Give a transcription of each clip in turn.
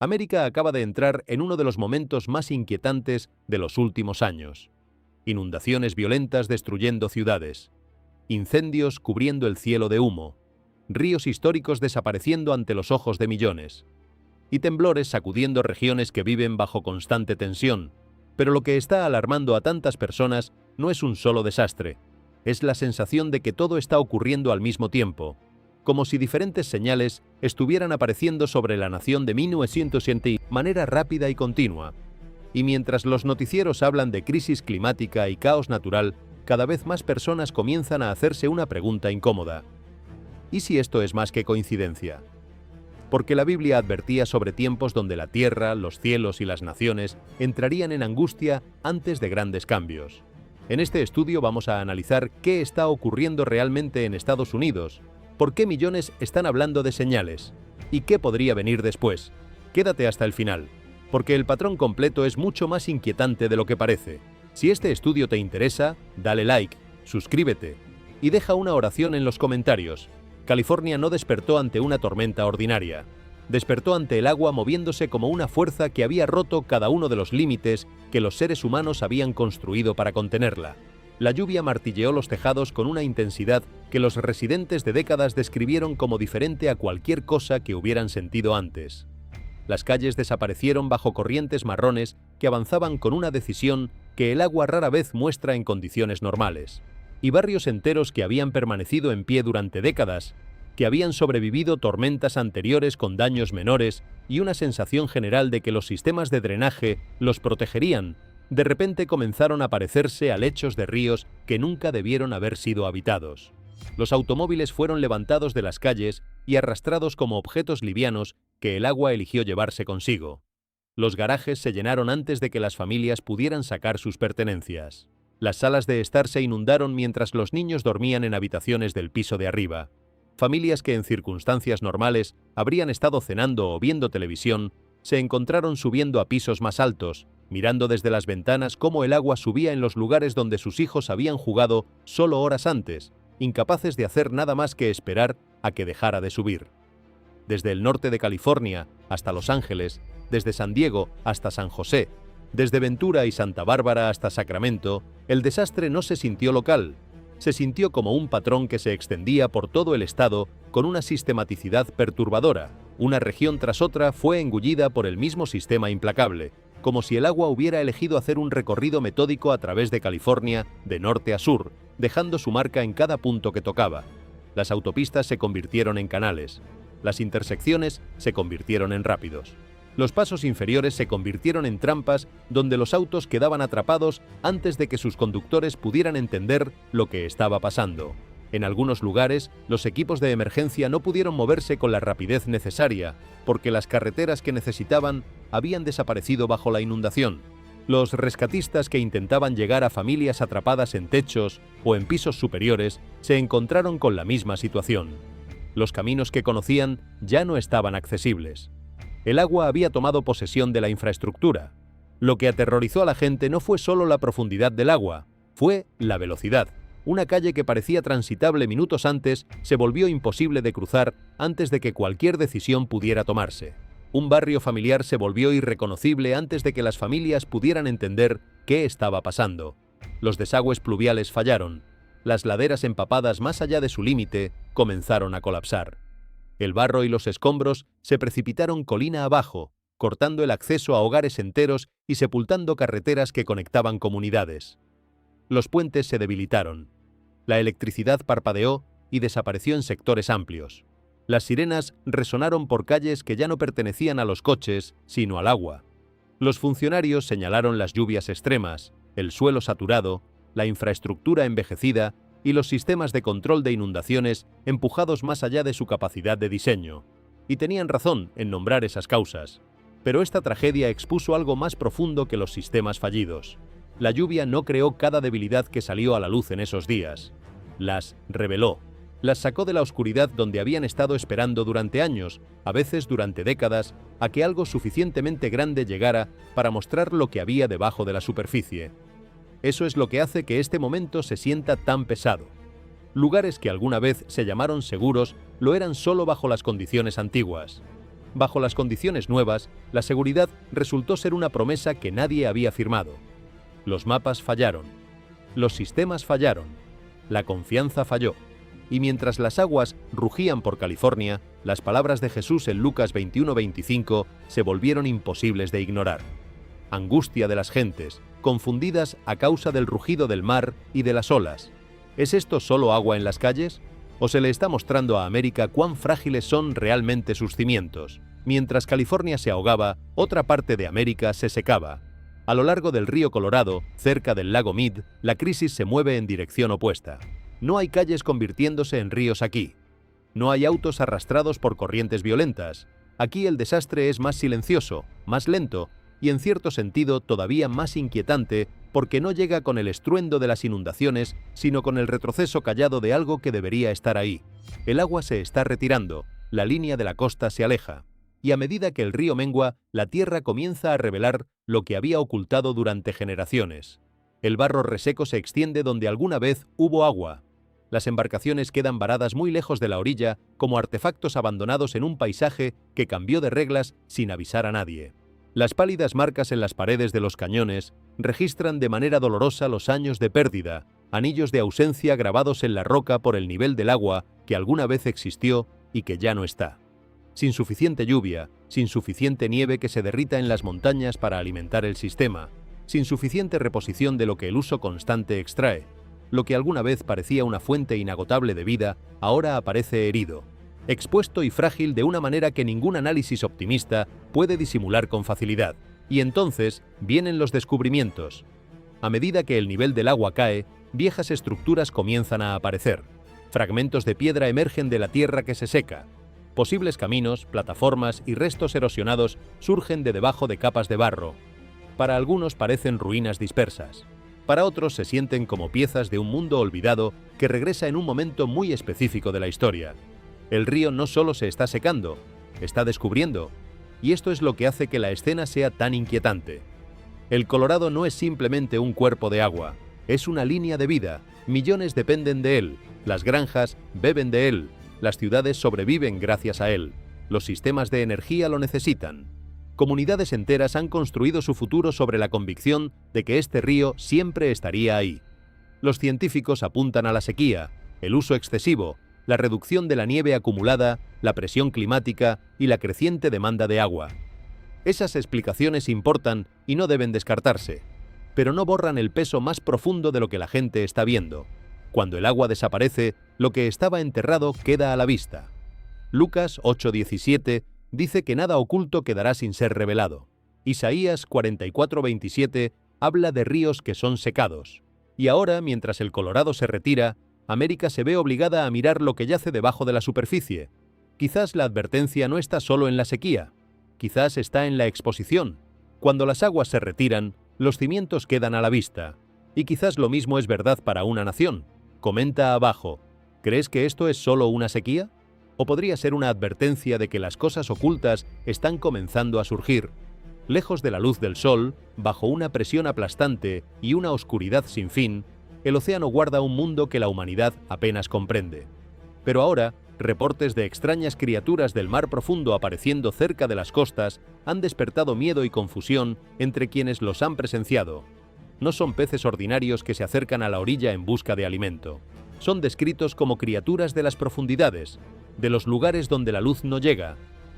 América acaba de entrar en uno de los momentos más inquietantes de los últimos años. Inundaciones violentas destruyendo ciudades, incendios cubriendo el cielo de humo, ríos históricos desapareciendo ante los ojos de millones, y temblores sacudiendo regiones que viven bajo constante tensión. Pero lo que está alarmando a tantas personas no es un solo desastre, es la sensación de que todo está ocurriendo al mismo tiempo, como si diferentes señales estuvieran apareciendo sobre la nación de 1960 de manera rápida y continua. Y mientras los noticieros hablan de crisis climática y caos natural, cada vez más personas comienzan a hacerse una pregunta incómoda. ¿Y si esto es más que coincidencia? Porque la Biblia advertía sobre tiempos donde la tierra, los cielos y las naciones entrarían en angustia antes de grandes cambios. En este estudio vamos a analizar qué está ocurriendo realmente en Estados Unidos, por qué millones están hablando de señales y qué podría venir después. Quédate hasta el final, porque el patrón completo es mucho más inquietante de lo que parece. Si este estudio te interesa, dale like, suscríbete y deja una oración en los comentarios. California no despertó ante una tormenta ordinaria. Despertó ante el agua moviéndose como una fuerza que había roto cada uno de los límites que los seres humanos habían construido para contenerla. La lluvia martilleó los tejados con una intensidad que los residentes de décadas describieron como diferente a cualquier cosa que hubieran sentido antes. Las calles desaparecieron bajo corrientes marrones que avanzaban con una decisión que el agua rara vez muestra en condiciones normales. Y barrios enteros que habían permanecido en pie durante décadas, que habían sobrevivido tormentas anteriores con daños menores y una sensación general de que los sistemas de drenaje los protegerían, de repente comenzaron a parecerse a lechos de ríos que nunca debieron haber sido habitados. Los automóviles fueron levantados de las calles y arrastrados como objetos livianos que el agua eligió llevarse consigo. Los garajes se llenaron antes de que las familias pudieran sacar sus pertenencias. Las salas de estar se inundaron mientras los niños dormían en habitaciones del piso de arriba. Familias que en circunstancias normales habrían estado cenando o viendo televisión, se encontraron subiendo a pisos más altos, mirando desde las ventanas cómo el agua subía en los lugares donde sus hijos habían jugado solo horas antes, incapaces de hacer nada más que esperar a que dejara de subir. Desde el norte de California hasta Los Ángeles, desde San Diego hasta San José, desde Ventura y Santa Bárbara hasta Sacramento, el desastre no se sintió local, se sintió como un patrón que se extendía por todo el estado con una sistematicidad perturbadora. Una región tras otra fue engullida por el mismo sistema implacable, como si el agua hubiera elegido hacer un recorrido metódico a través de California, de norte a sur, dejando su marca en cada punto que tocaba. Las autopistas se convirtieron en canales, las intersecciones se convirtieron en rápidos. Los pasos inferiores se convirtieron en trampas donde los autos quedaban atrapados antes de que sus conductores pudieran entender lo que estaba pasando. En algunos lugares, los equipos de emergencia no pudieron moverse con la rapidez necesaria, porque las carreteras que necesitaban habían desaparecido bajo la inundación. Los rescatistas que intentaban llegar a familias atrapadas en techos o en pisos superiores se encontraron con la misma situación. Los caminos que conocían ya no estaban accesibles. El agua había tomado posesión de la infraestructura. Lo que aterrorizó a la gente no fue solo la profundidad del agua, fue la velocidad. Una calle que parecía transitable minutos antes se volvió imposible de cruzar antes de que cualquier decisión pudiera tomarse. Un barrio familiar se volvió irreconocible antes de que las familias pudieran entender qué estaba pasando. Los desagües pluviales fallaron. Las laderas empapadas más allá de su límite comenzaron a colapsar. El barro y los escombros se precipitaron colina abajo, cortando el acceso a hogares enteros y sepultando carreteras que conectaban comunidades. Los puentes se debilitaron. La electricidad parpadeó y desapareció en sectores amplios. Las sirenas resonaron por calles que ya no pertenecían a los coches, sino al agua. Los funcionarios señalaron las lluvias extremas, el suelo saturado, la infraestructura envejecida y los sistemas de control de inundaciones empujados más allá de su capacidad de diseño. Y tenían razón en nombrar esas causas. Pero esta tragedia expuso algo más profundo que los sistemas fallidos. La lluvia no creó cada debilidad que salió a la luz en esos días. Las reveló. Las sacó de la oscuridad donde habían estado esperando durante años, a veces durante décadas, a que algo suficientemente grande llegara para mostrar lo que había debajo de la superficie. Eso es lo que hace que este momento se sienta tan pesado. Lugares que alguna vez se llamaron seguros lo eran solo bajo las condiciones antiguas. Bajo las condiciones nuevas, la seguridad resultó ser una promesa que nadie había firmado. Los mapas fallaron. Los sistemas fallaron. La confianza falló. Y mientras las aguas rugían por California, las palabras de Jesús en Lucas 21:25 se volvieron imposibles de ignorar. Angustia de las gentes, confundidas a causa del rugido del mar y de las olas. ¿Es esto solo agua en las calles? ¿O se le está mostrando a América cuán frágiles son realmente sus cimientos? Mientras California se ahogaba, otra parte de América se secaba. A lo largo del río Colorado, cerca del lago Mead, la crisis se mueve en dirección opuesta. No hay calles convirtiéndose en ríos aquí. No hay autos arrastrados por corrientes violentas. Aquí el desastre es más silencioso, más lento y en cierto sentido todavía más inquietante porque no llega con el estruendo de las inundaciones, sino con el retroceso callado de algo que debería estar ahí. El agua se está retirando, la línea de la costa se aleja, y a medida que el río mengua, la tierra comienza a revelar lo que había ocultado durante generaciones. El barro reseco se extiende donde alguna vez hubo agua. Las embarcaciones quedan varadas muy lejos de la orilla, como artefactos abandonados en un paisaje que cambió de reglas sin avisar a nadie. Las pálidas marcas en las paredes de los cañones registran de manera dolorosa los años de pérdida, anillos de ausencia grabados en la roca por el nivel del agua que alguna vez existió y que ya no está. Sin suficiente lluvia, sin suficiente nieve que se derrita en las montañas para alimentar el sistema, sin suficiente reposición de lo que el uso constante extrae, lo que alguna vez parecía una fuente inagotable de vida, ahora aparece herido, expuesto y frágil de una manera que ningún análisis optimista puede disimular con facilidad. Y entonces vienen los descubrimientos. A medida que el nivel del agua cae, viejas estructuras comienzan a aparecer. Fragmentos de piedra emergen de la tierra que se seca. Posibles caminos, plataformas y restos erosionados surgen de debajo de capas de barro. Para algunos parecen ruinas dispersas. Para otros se sienten como piezas de un mundo olvidado que regresa en un momento muy específico de la historia. El río no solo se está secando, está descubriendo, y esto es lo que hace que la escena sea tan inquietante. El Colorado no es simplemente un cuerpo de agua, es una línea de vida, millones dependen de él, las granjas beben de él, las ciudades sobreviven gracias a él, los sistemas de energía lo necesitan. Comunidades enteras han construido su futuro sobre la convicción de que este río siempre estaría ahí. Los científicos apuntan a la sequía, el uso excesivo, la reducción de la nieve acumulada, la presión climática y la creciente demanda de agua. Esas explicaciones importan y no deben descartarse, pero no borran el peso más profundo de lo que la gente está viendo. Cuando el agua desaparece, lo que estaba enterrado queda a la vista. Lucas 8:17 dice que nada oculto quedará sin ser revelado. Isaías 44:27 habla de ríos que son secados. Y ahora, mientras el Colorado se retira, América se ve obligada a mirar lo que yace debajo de la superficie. Quizás la advertencia no está solo en la sequía, quizás está en la exposición. Cuando las aguas se retiran, los cimientos quedan a la vista. Y quizás lo mismo es verdad para una nación. Comenta abajo, ¿crees que esto es solo una sequía? ¿O podría ser una advertencia de que las cosas ocultas están comenzando a surgir? Lejos de la luz del sol, bajo una presión aplastante y una oscuridad sin fin, el océano guarda un mundo que la humanidad apenas comprende. Pero ahora, reportes de extrañas criaturas del mar profundo apareciendo cerca de las costas han despertado miedo y confusión entre quienes los han presenciado. No son peces ordinarios que se acercan a la orilla en busca de alimento. Son descritos como criaturas de las profundidades, de los lugares donde la luz no llega,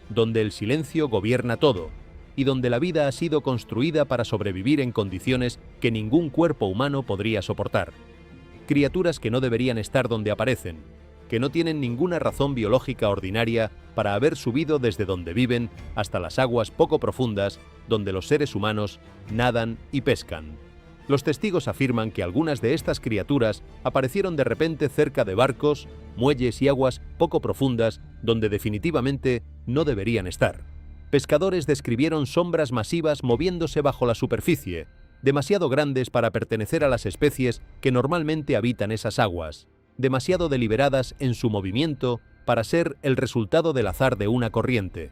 donde el silencio gobierna todo, y donde la vida ha sido construida para sobrevivir en condiciones que ningún cuerpo humano podría soportar. Criaturas que no deberían estar donde aparecen, que no tienen ninguna razón biológica ordinaria para haber subido desde donde viven hasta las aguas poco profundas donde los seres humanos nadan y pescan. Los testigos afirman que algunas de estas criaturas aparecieron de repente cerca de barcos, muelles y aguas poco profundas donde definitivamente no deberían estar. Pescadores describieron sombras masivas moviéndose bajo la superficie, demasiado grandes para pertenecer a las especies que normalmente habitan esas aguas, demasiado deliberadas en su movimiento para ser el resultado del azar de una corriente.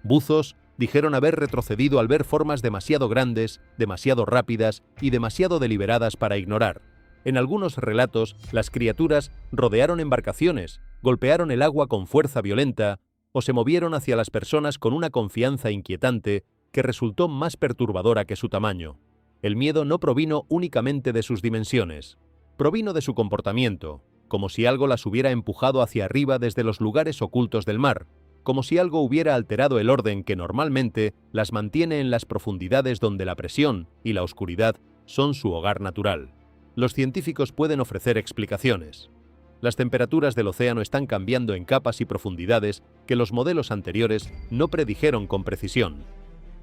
Buzos dijeron haber retrocedido al ver formas demasiado grandes, demasiado rápidas y demasiado deliberadas para ignorar. En algunos relatos, las criaturas rodearon embarcaciones, golpearon el agua con fuerza violenta o se movieron hacia las personas con una confianza inquietante que resultó más perturbadora que su tamaño. El miedo no provino únicamente de sus dimensiones, provino de su comportamiento, como si algo las hubiera empujado hacia arriba desde los lugares ocultos del mar, como si algo hubiera alterado el orden que normalmente las mantiene en las profundidades donde la presión y la oscuridad son su hogar natural. Los científicos pueden ofrecer explicaciones. Las temperaturas del océano están cambiando en capas y profundidades que los modelos anteriores no predijeron con precisión.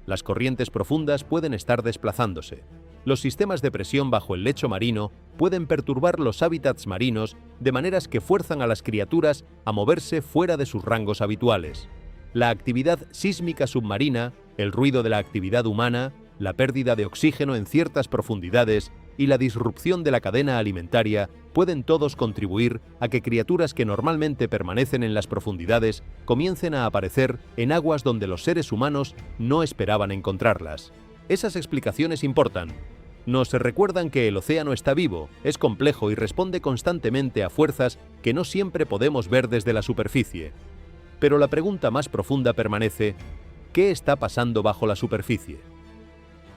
Las corrientes profundas pueden estar desplazándose. Los sistemas de presión bajo el lecho marino pueden perturbar los hábitats marinos de maneras que fuerzan a las criaturas a moverse fuera de sus rangos habituales. La actividad sísmica submarina, el ruido de la actividad humana, la pérdida de oxígeno en ciertas profundidades y la disrupción de la cadena alimentaria pueden todos contribuir a que criaturas que normalmente permanecen en las profundidades comiencen a aparecer en aguas donde los seres humanos no esperaban encontrarlas. Esas explicaciones importan. Nos recuerdan que el océano está vivo, es complejo y responde constantemente a fuerzas que no siempre podemos ver desde la superficie. Pero la pregunta más profunda permanece: ¿qué está pasando bajo la superficie?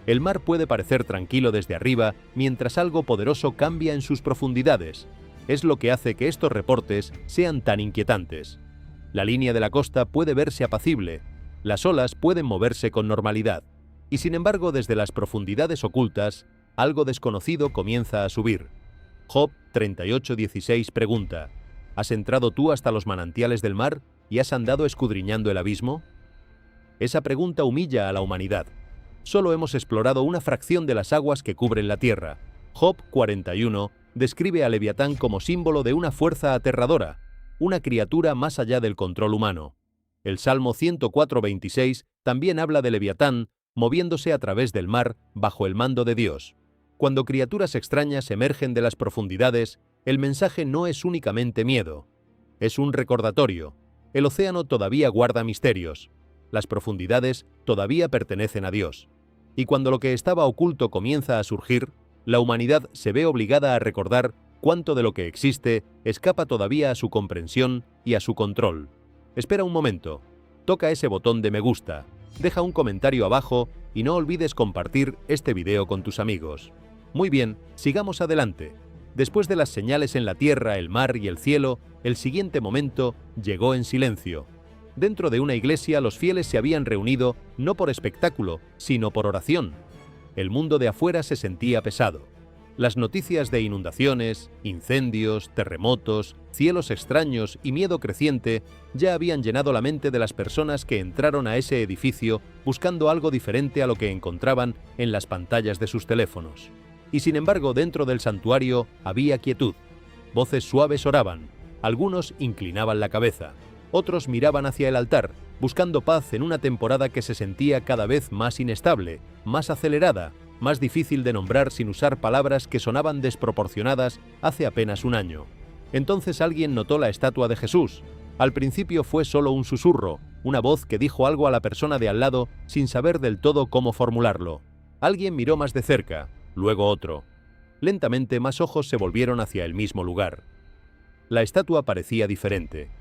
El mar puede parecer tranquilo desde arriba mientras algo poderoso cambia en sus profundidades. Es lo que hace que estos reportes sean tan inquietantes. La línea de la costa puede verse apacible, las olas pueden moverse con normalidad, y sin embargo desde las profundidades ocultas, algo desconocido comienza a subir. Job 38:16 pregunta: ¿has entrado tú hasta los manantiales del mar y has andado escudriñando el abismo? Esa pregunta humilla a la humanidad. Solo hemos explorado una fracción de las aguas que cubren la Tierra. Job 41 describe a Leviatán como símbolo de una fuerza aterradora, una criatura más allá del control humano. El Salmo 104:26 también habla de Leviatán moviéndose a través del mar bajo el mando de Dios. Cuando criaturas extrañas emergen de las profundidades, el mensaje no es únicamente miedo. Es un recordatorio. El océano todavía guarda misterios. Las profundidades todavía pertenecen a Dios. Y cuando lo que estaba oculto comienza a surgir, la humanidad se ve obligada a recordar cuánto de lo que existe escapa todavía a su comprensión y a su control. Espera un momento. Toca ese botón de me gusta, deja un comentario abajo y no olvides compartir este video con tus amigos. Muy bien, sigamos adelante. Después de las señales en la tierra, el mar y el cielo, el siguiente momento llegó en silencio. Dentro de una iglesia los fieles se habían reunido no por espectáculo, sino por oración. El mundo de afuera se sentía pesado. Las noticias de inundaciones, incendios, terremotos, cielos extraños y miedo creciente ya habían llenado la mente de las personas que entraron a ese edificio buscando algo diferente a lo que encontraban en las pantallas de sus teléfonos. Y sin embargo, dentro del santuario había quietud. Voces suaves oraban, algunos inclinaban la cabeza. Otros miraban hacia el altar, buscando paz en una temporada que se sentía cada vez más inestable, más acelerada, más difícil de nombrar sin usar palabras que sonaban desproporcionadas hace apenas un año. Entonces alguien notó la estatua de Jesús. Al principio fue solo un susurro, una voz que dijo algo a la persona de al lado sin saber del todo cómo formularlo. Alguien miró más de cerca, luego otro. Lentamente más ojos se volvieron hacia el mismo lugar. La estatua parecía diferente.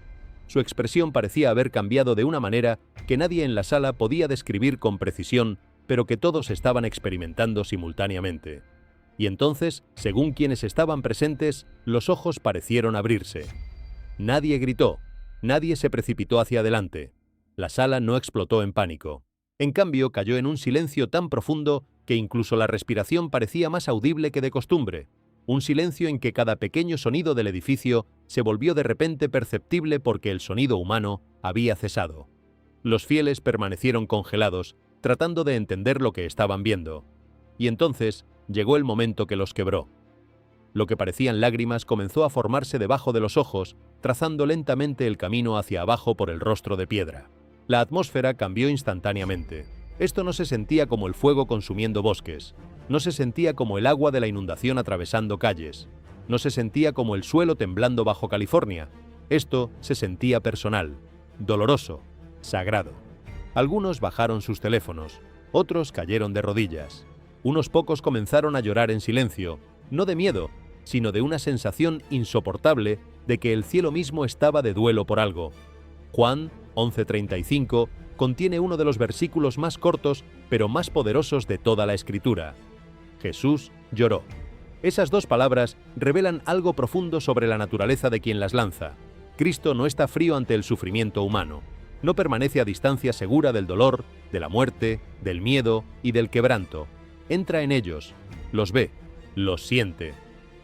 Su expresión parecía haber cambiado de una manera que nadie en la sala podía describir con precisión, pero que todos estaban experimentando simultáneamente. Y entonces, según quienes estaban presentes, los ojos parecieron abrirse. Nadie gritó, nadie se precipitó hacia adelante. La sala no explotó en pánico. En cambio, cayó en un silencio tan profundo que incluso la respiración parecía más audible que de costumbre. Un silencio en que cada pequeño sonido del edificio se volvió de repente perceptible porque el sonido humano había cesado. Los fieles permanecieron congelados, tratando de entender lo que estaban viendo. Y entonces llegó el momento que los quebró. Lo que parecían lágrimas comenzó a formarse debajo de los ojos, trazando lentamente el camino hacia abajo por el rostro de piedra. La atmósfera cambió instantáneamente. Esto no se sentía como el fuego consumiendo bosques. No se sentía como el agua de la inundación atravesando calles. No se sentía como el suelo temblando bajo California. Esto se sentía personal, doloroso, sagrado. Algunos bajaron sus teléfonos, otros cayeron de rodillas. Unos pocos comenzaron a llorar en silencio, no de miedo, sino de una sensación insoportable de que el cielo mismo estaba de duelo por algo. Juan 11:35, contiene uno de los versículos más cortos pero más poderosos de toda la Escritura. Jesús lloró. Esas dos palabras revelan algo profundo sobre la naturaleza de quien las lanza. Cristo no está frío ante el sufrimiento humano. No permanece a distancia segura del dolor, de la muerte, del miedo y del quebranto. Entra en ellos, los ve, los siente.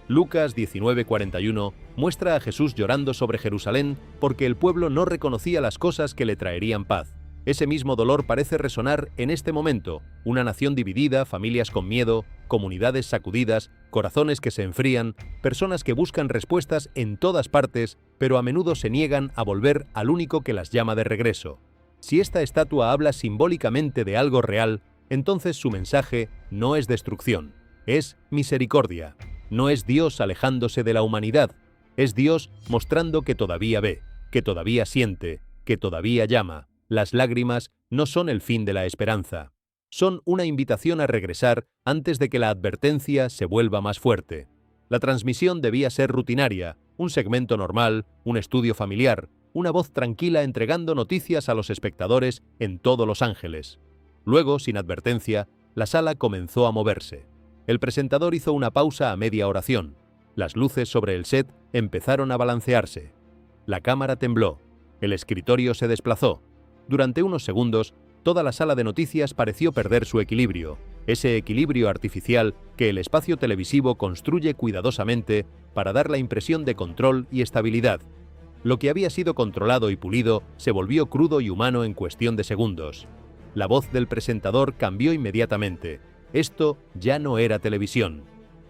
Lucas 19:41 muestra a Jesús llorando sobre Jerusalén porque el pueblo no reconocía las cosas que le traerían paz. Ese mismo dolor parece resonar en este momento: una nación dividida, familias con miedo, comunidades sacudidas, corazones que se enfrían, personas que buscan respuestas en todas partes, pero a menudo se niegan a volver al único que las llama de regreso. Si esta estatua habla simbólicamente de algo real, entonces su mensaje no es destrucción, es misericordia. No es Dios alejándose de la humanidad, es Dios mostrando que todavía ve, que todavía siente, que todavía llama. Las lágrimas no son el fin de la esperanza. Son una invitación a regresar antes de que la advertencia se vuelva más fuerte. La transmisión debía ser rutinaria, un segmento normal, un estudio familiar, una voz tranquila entregando noticias a los espectadores en todo Los Ángeles. Luego, sin advertencia, la sala comenzó a moverse. El presentador hizo una pausa a media oración. Las luces sobre el set empezaron a balancearse. La cámara tembló. El escritorio se desplazó. Durante unos segundos, toda la sala de noticias pareció perder su equilibrio, ese equilibrio artificial que el espacio televisivo construye cuidadosamente para dar la impresión de control y estabilidad. Lo que había sido controlado y pulido se volvió crudo y humano en cuestión de segundos. La voz del presentador cambió inmediatamente. Esto ya no era televisión,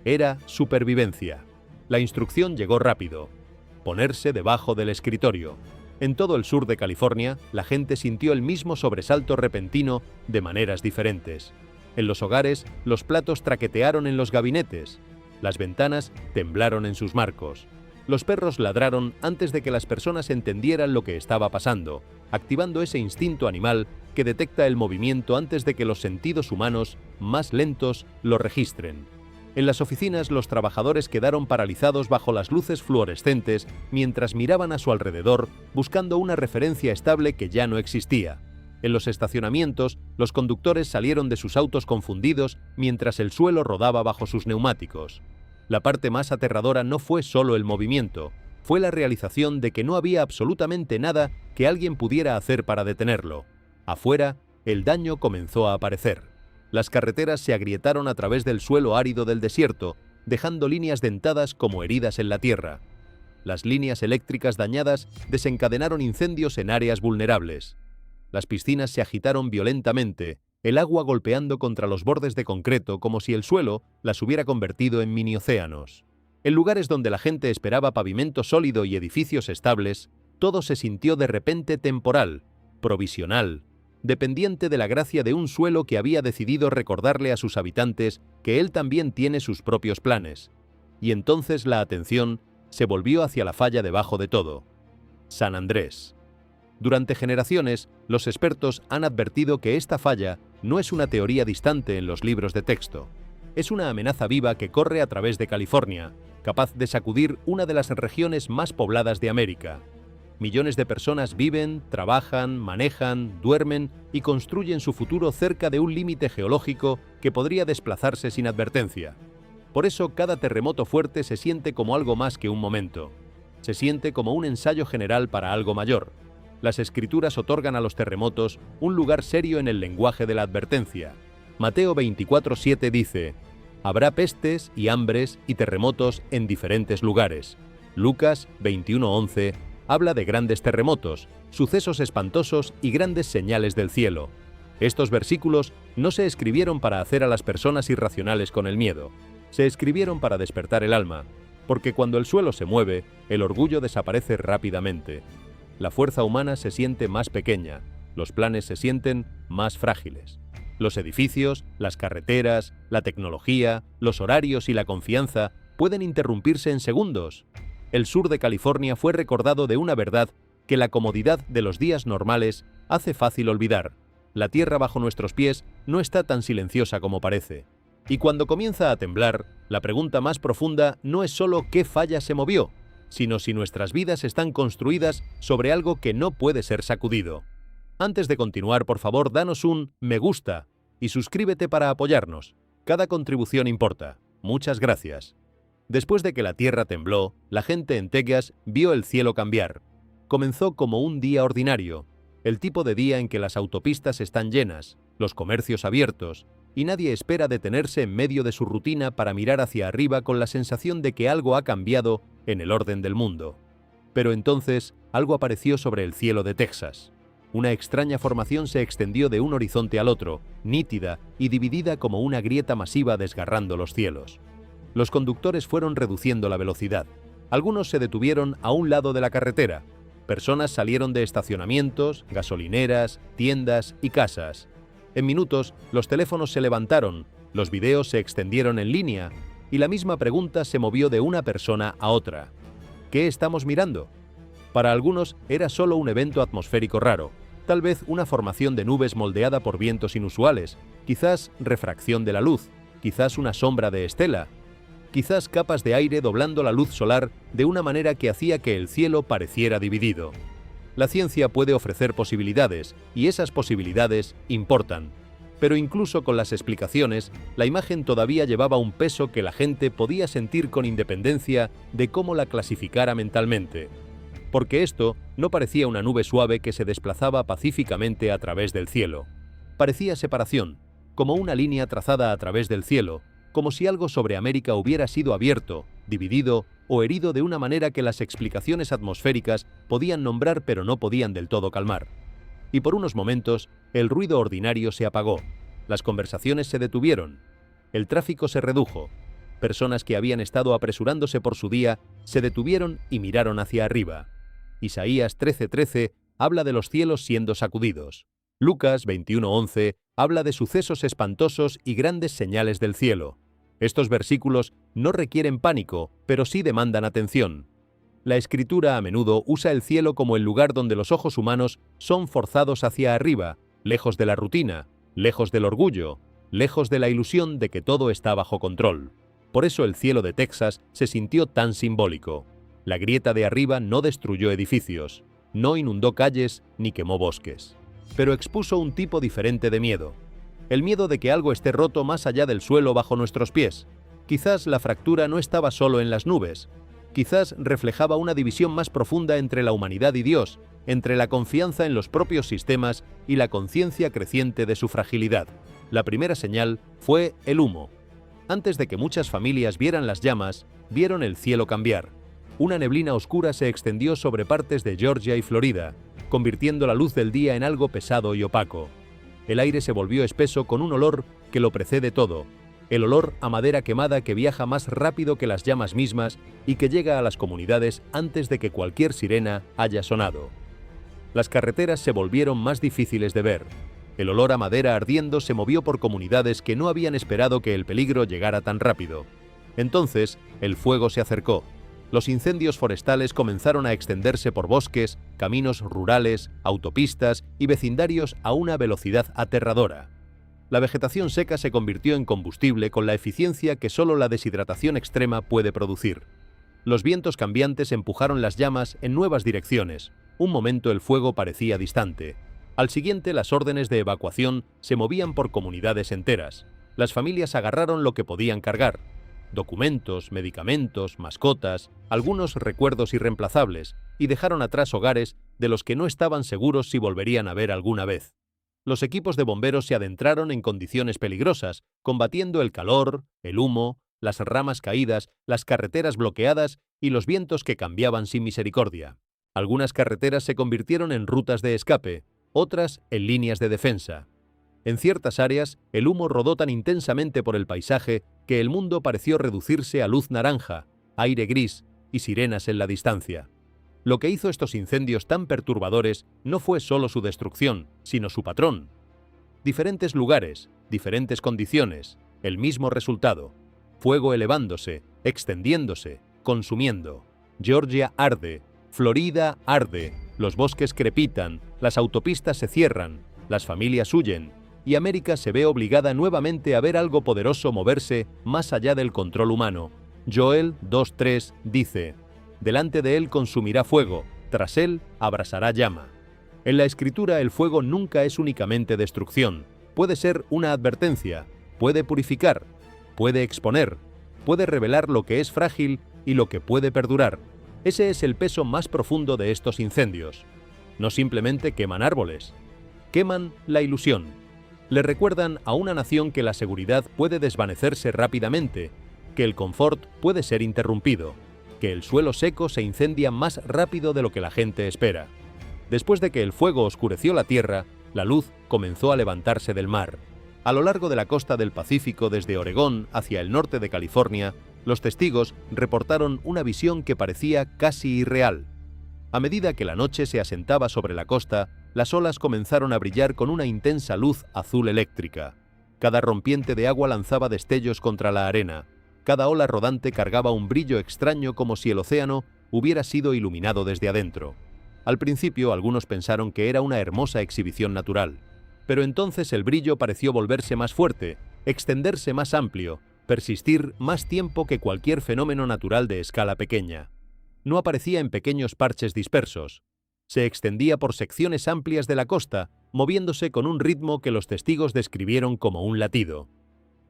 era supervivencia. La instrucción llegó rápido: ponerse debajo del escritorio. En todo el sur de California, la gente sintió el mismo sobresalto repentino de maneras diferentes. En los hogares, los platos traquetearon en los gabinetes. Las ventanas temblaron en sus marcos. Los perros ladraron antes de que las personas entendieran lo que estaba pasando, activando ese instinto animal que detecta el movimiento antes de que los sentidos humanos, más lentos, lo registren. En las oficinas, los trabajadores quedaron paralizados bajo las luces fluorescentes mientras miraban a su alrededor buscando una referencia estable que ya no existía. En los estacionamientos, los conductores salieron de sus autos confundidos mientras el suelo rodaba bajo sus neumáticos. La parte más aterradora no fue solo el movimiento, fue la realización de que no había absolutamente nada que alguien pudiera hacer para detenerlo. Afuera, el daño comenzó a aparecer. Las carreteras se agrietaron a través del suelo árido del desierto, dejando líneas dentadas como heridas en la tierra. Las líneas eléctricas dañadas desencadenaron incendios en áreas vulnerables. Las piscinas se agitaron violentamente, el agua golpeando contra los bordes de concreto como si el suelo las hubiera convertido en mini océanos. En lugares donde la gente esperaba pavimento sólido y edificios estables, todo se sintió de repente temporal, provisional, dependiente de la gracia de un suelo que había decidido recordarle a sus habitantes que él también tiene sus propios planes. Y entonces la atención se volvió hacia la falla debajo de todo: San Andrés. Durante generaciones, los expertos han advertido que esta falla no es una teoría distante en los libros de texto. Es una amenaza viva que corre a través de California, capaz de sacudir una de las regiones más pobladas de América. Millones de personas viven, trabajan, manejan, duermen y construyen su futuro cerca de un límite geológico que podría desplazarse sin advertencia. Por eso, cada terremoto fuerte se siente como algo más que un momento. Se siente como un ensayo general para algo mayor. Las Escrituras otorgan a los terremotos un lugar serio en el lenguaje de la advertencia. Mateo 24:7 dice: habrá pestes y hambres y terremotos en diferentes lugares. Lucas 21:11 habla de grandes terremotos, sucesos espantosos y grandes señales del cielo. Estos versículos no se escribieron para hacer a las personas irracionales con el miedo. Se escribieron para despertar el alma, porque cuando el suelo se mueve, el orgullo desaparece rápidamente. La fuerza humana se siente más pequeña, los planes se sienten más frágiles. Los edificios, las carreteras, la tecnología, los horarios y la confianza pueden interrumpirse en segundos. El sur de California fue recordado de una verdad que la comodidad de los días normales hace fácil olvidar. La tierra bajo nuestros pies no está tan silenciosa como parece. Y cuando comienza a temblar, la pregunta más profunda no es solo qué falla se movió, sino si nuestras vidas están construidas sobre algo que no puede ser sacudido. Antes de continuar, por favor, danos un me gusta y suscríbete para apoyarnos. Cada contribución importa. Muchas gracias. Después de que la tierra tembló, la gente en Texas vio el cielo cambiar. Comenzó como un día ordinario, el tipo de día en que las autopistas están llenas, los comercios abiertos, y nadie espera detenerse en medio de su rutina para mirar hacia arriba con la sensación de que algo ha cambiado en el orden del mundo. Pero entonces, algo apareció sobre el cielo de Texas. Una extraña formación se extendió de un horizonte al otro, nítida y dividida como una grieta masiva desgarrando los cielos. Los conductores fueron reduciendo la velocidad. Algunos se detuvieron a un lado de la carretera. Personas salieron de estacionamientos, gasolineras, tiendas y casas. En minutos, los teléfonos se levantaron, los videos se extendieron en línea y la misma pregunta se movió de una persona a otra. ¿Qué estamos mirando? Para algunos era solo un evento atmosférico raro, tal vez una formación de nubes moldeada por vientos inusuales, quizás refracción de la luz, quizás una sombra de estela, quizás capas de aire doblando la luz solar de una manera que hacía que el cielo pareciera dividido. La ciencia puede ofrecer posibilidades, y esas posibilidades importan. Pero incluso con las explicaciones, la imagen todavía llevaba un peso que la gente podía sentir con independencia de cómo la clasificara mentalmente. Porque esto no parecía una nube suave que se desplazaba pacíficamente a través del cielo. Parecía separación, como una línea trazada a través del cielo, como si algo sobre América hubiera sido abierto, dividido o herido de una manera que las explicaciones atmosféricas podían nombrar pero no podían del todo calmar. Y por unos momentos, el ruido ordinario se apagó, las conversaciones se detuvieron, el tráfico se redujo, personas que habían estado apresurándose por su día se detuvieron y miraron hacia arriba. Isaías 13:13 habla de los cielos siendo sacudidos. Lucas 21:11 habla de sucesos espantosos y grandes señales del cielo. Estos versículos no requieren pánico, pero sí demandan atención. La Escritura a menudo usa el cielo como el lugar donde los ojos humanos son forzados hacia arriba, lejos de la rutina, lejos del orgullo, lejos de la ilusión de que todo está bajo control. Por eso el cielo de Texas se sintió tan simbólico. La grieta de arriba no destruyó edificios, no inundó calles ni quemó bosques, pero expuso un tipo diferente de miedo. El miedo de que algo esté roto más allá del suelo bajo nuestros pies. Quizás la fractura no estaba solo en las nubes. Quizás reflejaba una división más profunda entre la humanidad y Dios, entre la confianza en los propios sistemas y la conciencia creciente de su fragilidad. La primera señal fue el humo. Antes de que muchas familias vieran las llamas, vieron el cielo cambiar. Una neblina oscura se extendió sobre partes de Georgia y Florida, convirtiendo la luz del día en algo pesado y opaco. El aire se volvió espeso con un olor que lo precede todo, el olor a madera quemada que viaja más rápido que las llamas mismas y que llega a las comunidades antes de que cualquier sirena haya sonado. Las carreteras se volvieron más difíciles de ver. El olor a madera ardiendo se movió por comunidades que no habían esperado que el peligro llegara tan rápido. Entonces, el fuego se acercó. Los incendios forestales comenzaron a extenderse por bosques, caminos rurales, autopistas y vecindarios a una velocidad aterradora. La vegetación seca se convirtió en combustible con la eficiencia que solo la deshidratación extrema puede producir. Los vientos cambiantes empujaron las llamas en nuevas direcciones. Un momento el fuego parecía distante. Al siguiente, las órdenes de evacuación se movían por comunidades enteras. Las familias agarraron lo que podían cargar: documentos, medicamentos, mascotas, algunos recuerdos irreemplazables, y dejaron atrás hogares de los que no estaban seguros si volverían a ver alguna vez. Los equipos de bomberos se adentraron en condiciones peligrosas, combatiendo el calor, el humo, las ramas caídas, las carreteras bloqueadas y los vientos que cambiaban sin misericordia. Algunas carreteras se convirtieron en rutas de escape, otras en líneas de defensa. En ciertas áreas, el humo rodó tan intensamente por el paisaje que el mundo pareció reducirse a luz naranja, aire gris y sirenas en la distancia. Lo que hizo estos incendios tan perturbadores no fue solo su destrucción, sino su patrón. Diferentes lugares, diferentes condiciones, el mismo resultado: fuego elevándose, extendiéndose, consumiendo. Georgia arde, Florida arde, los bosques crepitan, las autopistas se cierran, las familias huyen, y América se ve obligada nuevamente a ver algo poderoso moverse más allá del control humano. Joel 2:3 dice: delante de él consumirá fuego, tras él abrasará llama. En la Escritura el fuego nunca es únicamente destrucción, puede ser una advertencia, puede purificar, puede exponer, puede revelar lo que es frágil y lo que puede perdurar. Ese es el peso más profundo de estos incendios. No simplemente queman árboles, queman la ilusión. Le recuerdan a una nación que la seguridad puede desvanecerse rápidamente, que el confort puede ser interrumpido, que el suelo seco se incendia más rápido de lo que la gente espera. Después de que el fuego oscureció la tierra, la luz comenzó a levantarse del mar. A lo largo de la costa del Pacífico, desde Oregón hacia el norte de California, los testigos reportaron una visión que parecía casi irreal. A medida que la noche se asentaba sobre la costa, las olas comenzaron a brillar con una intensa luz azul eléctrica. Cada rompiente de agua lanzaba destellos contra la arena. Cada ola rodante cargaba un brillo extraño como si el océano hubiera sido iluminado desde adentro. Al principio algunos pensaron que era una hermosa exhibición natural, pero entonces el brillo pareció volverse más fuerte, extenderse más amplio, persistir más tiempo que cualquier fenómeno natural de escala pequeña. No aparecía en pequeños parches dispersos. Se extendía por secciones amplias de la costa, moviéndose con un ritmo que los testigos describieron como un latido.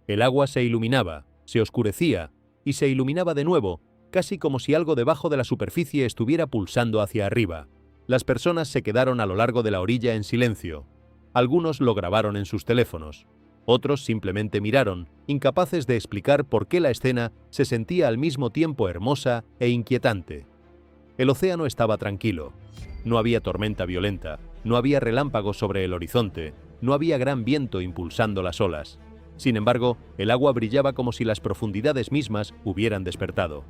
El agua se iluminaba, se oscurecía y se iluminaba de nuevo, casi como si algo debajo de la superficie estuviera pulsando hacia arriba. Las personas se quedaron a lo largo de la orilla en silencio. Algunos lo grabaron en sus teléfonos. Otros simplemente miraron, incapaces de explicar por qué la escena se sentía al mismo tiempo hermosa e inquietante. El océano estaba tranquilo. No había tormenta violenta, no había relámpagos sobre el horizonte, no había gran viento impulsando las olas. Sin embargo, el agua brillaba como si las profundidades mismas hubieran despertado.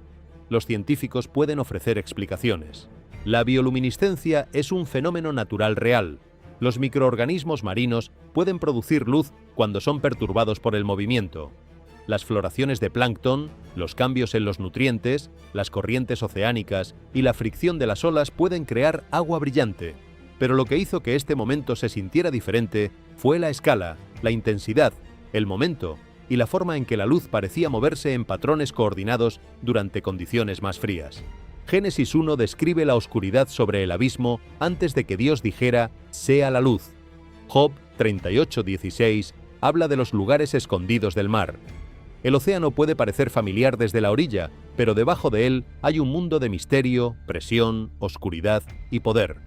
Los científicos pueden ofrecer explicaciones. La bioluminiscencia es un fenómeno natural real. Los microorganismos marinos pueden producir luz cuando son perturbados por el movimiento. Las floraciones de plancton, los cambios en los nutrientes, las corrientes oceánicas y la fricción de las olas pueden crear agua brillante. Pero lo que hizo que este momento se sintiera diferente fue la escala, la intensidad, el momento y la forma en que la luz parecía moverse en patrones coordinados durante condiciones más frías. Génesis 1 describe la oscuridad sobre el abismo antes de que Dios dijera «sea la luz». Job 38:16 habla de los lugares escondidos del mar. El océano puede parecer familiar desde la orilla, pero debajo de él hay un mundo de misterio, presión, oscuridad y poder.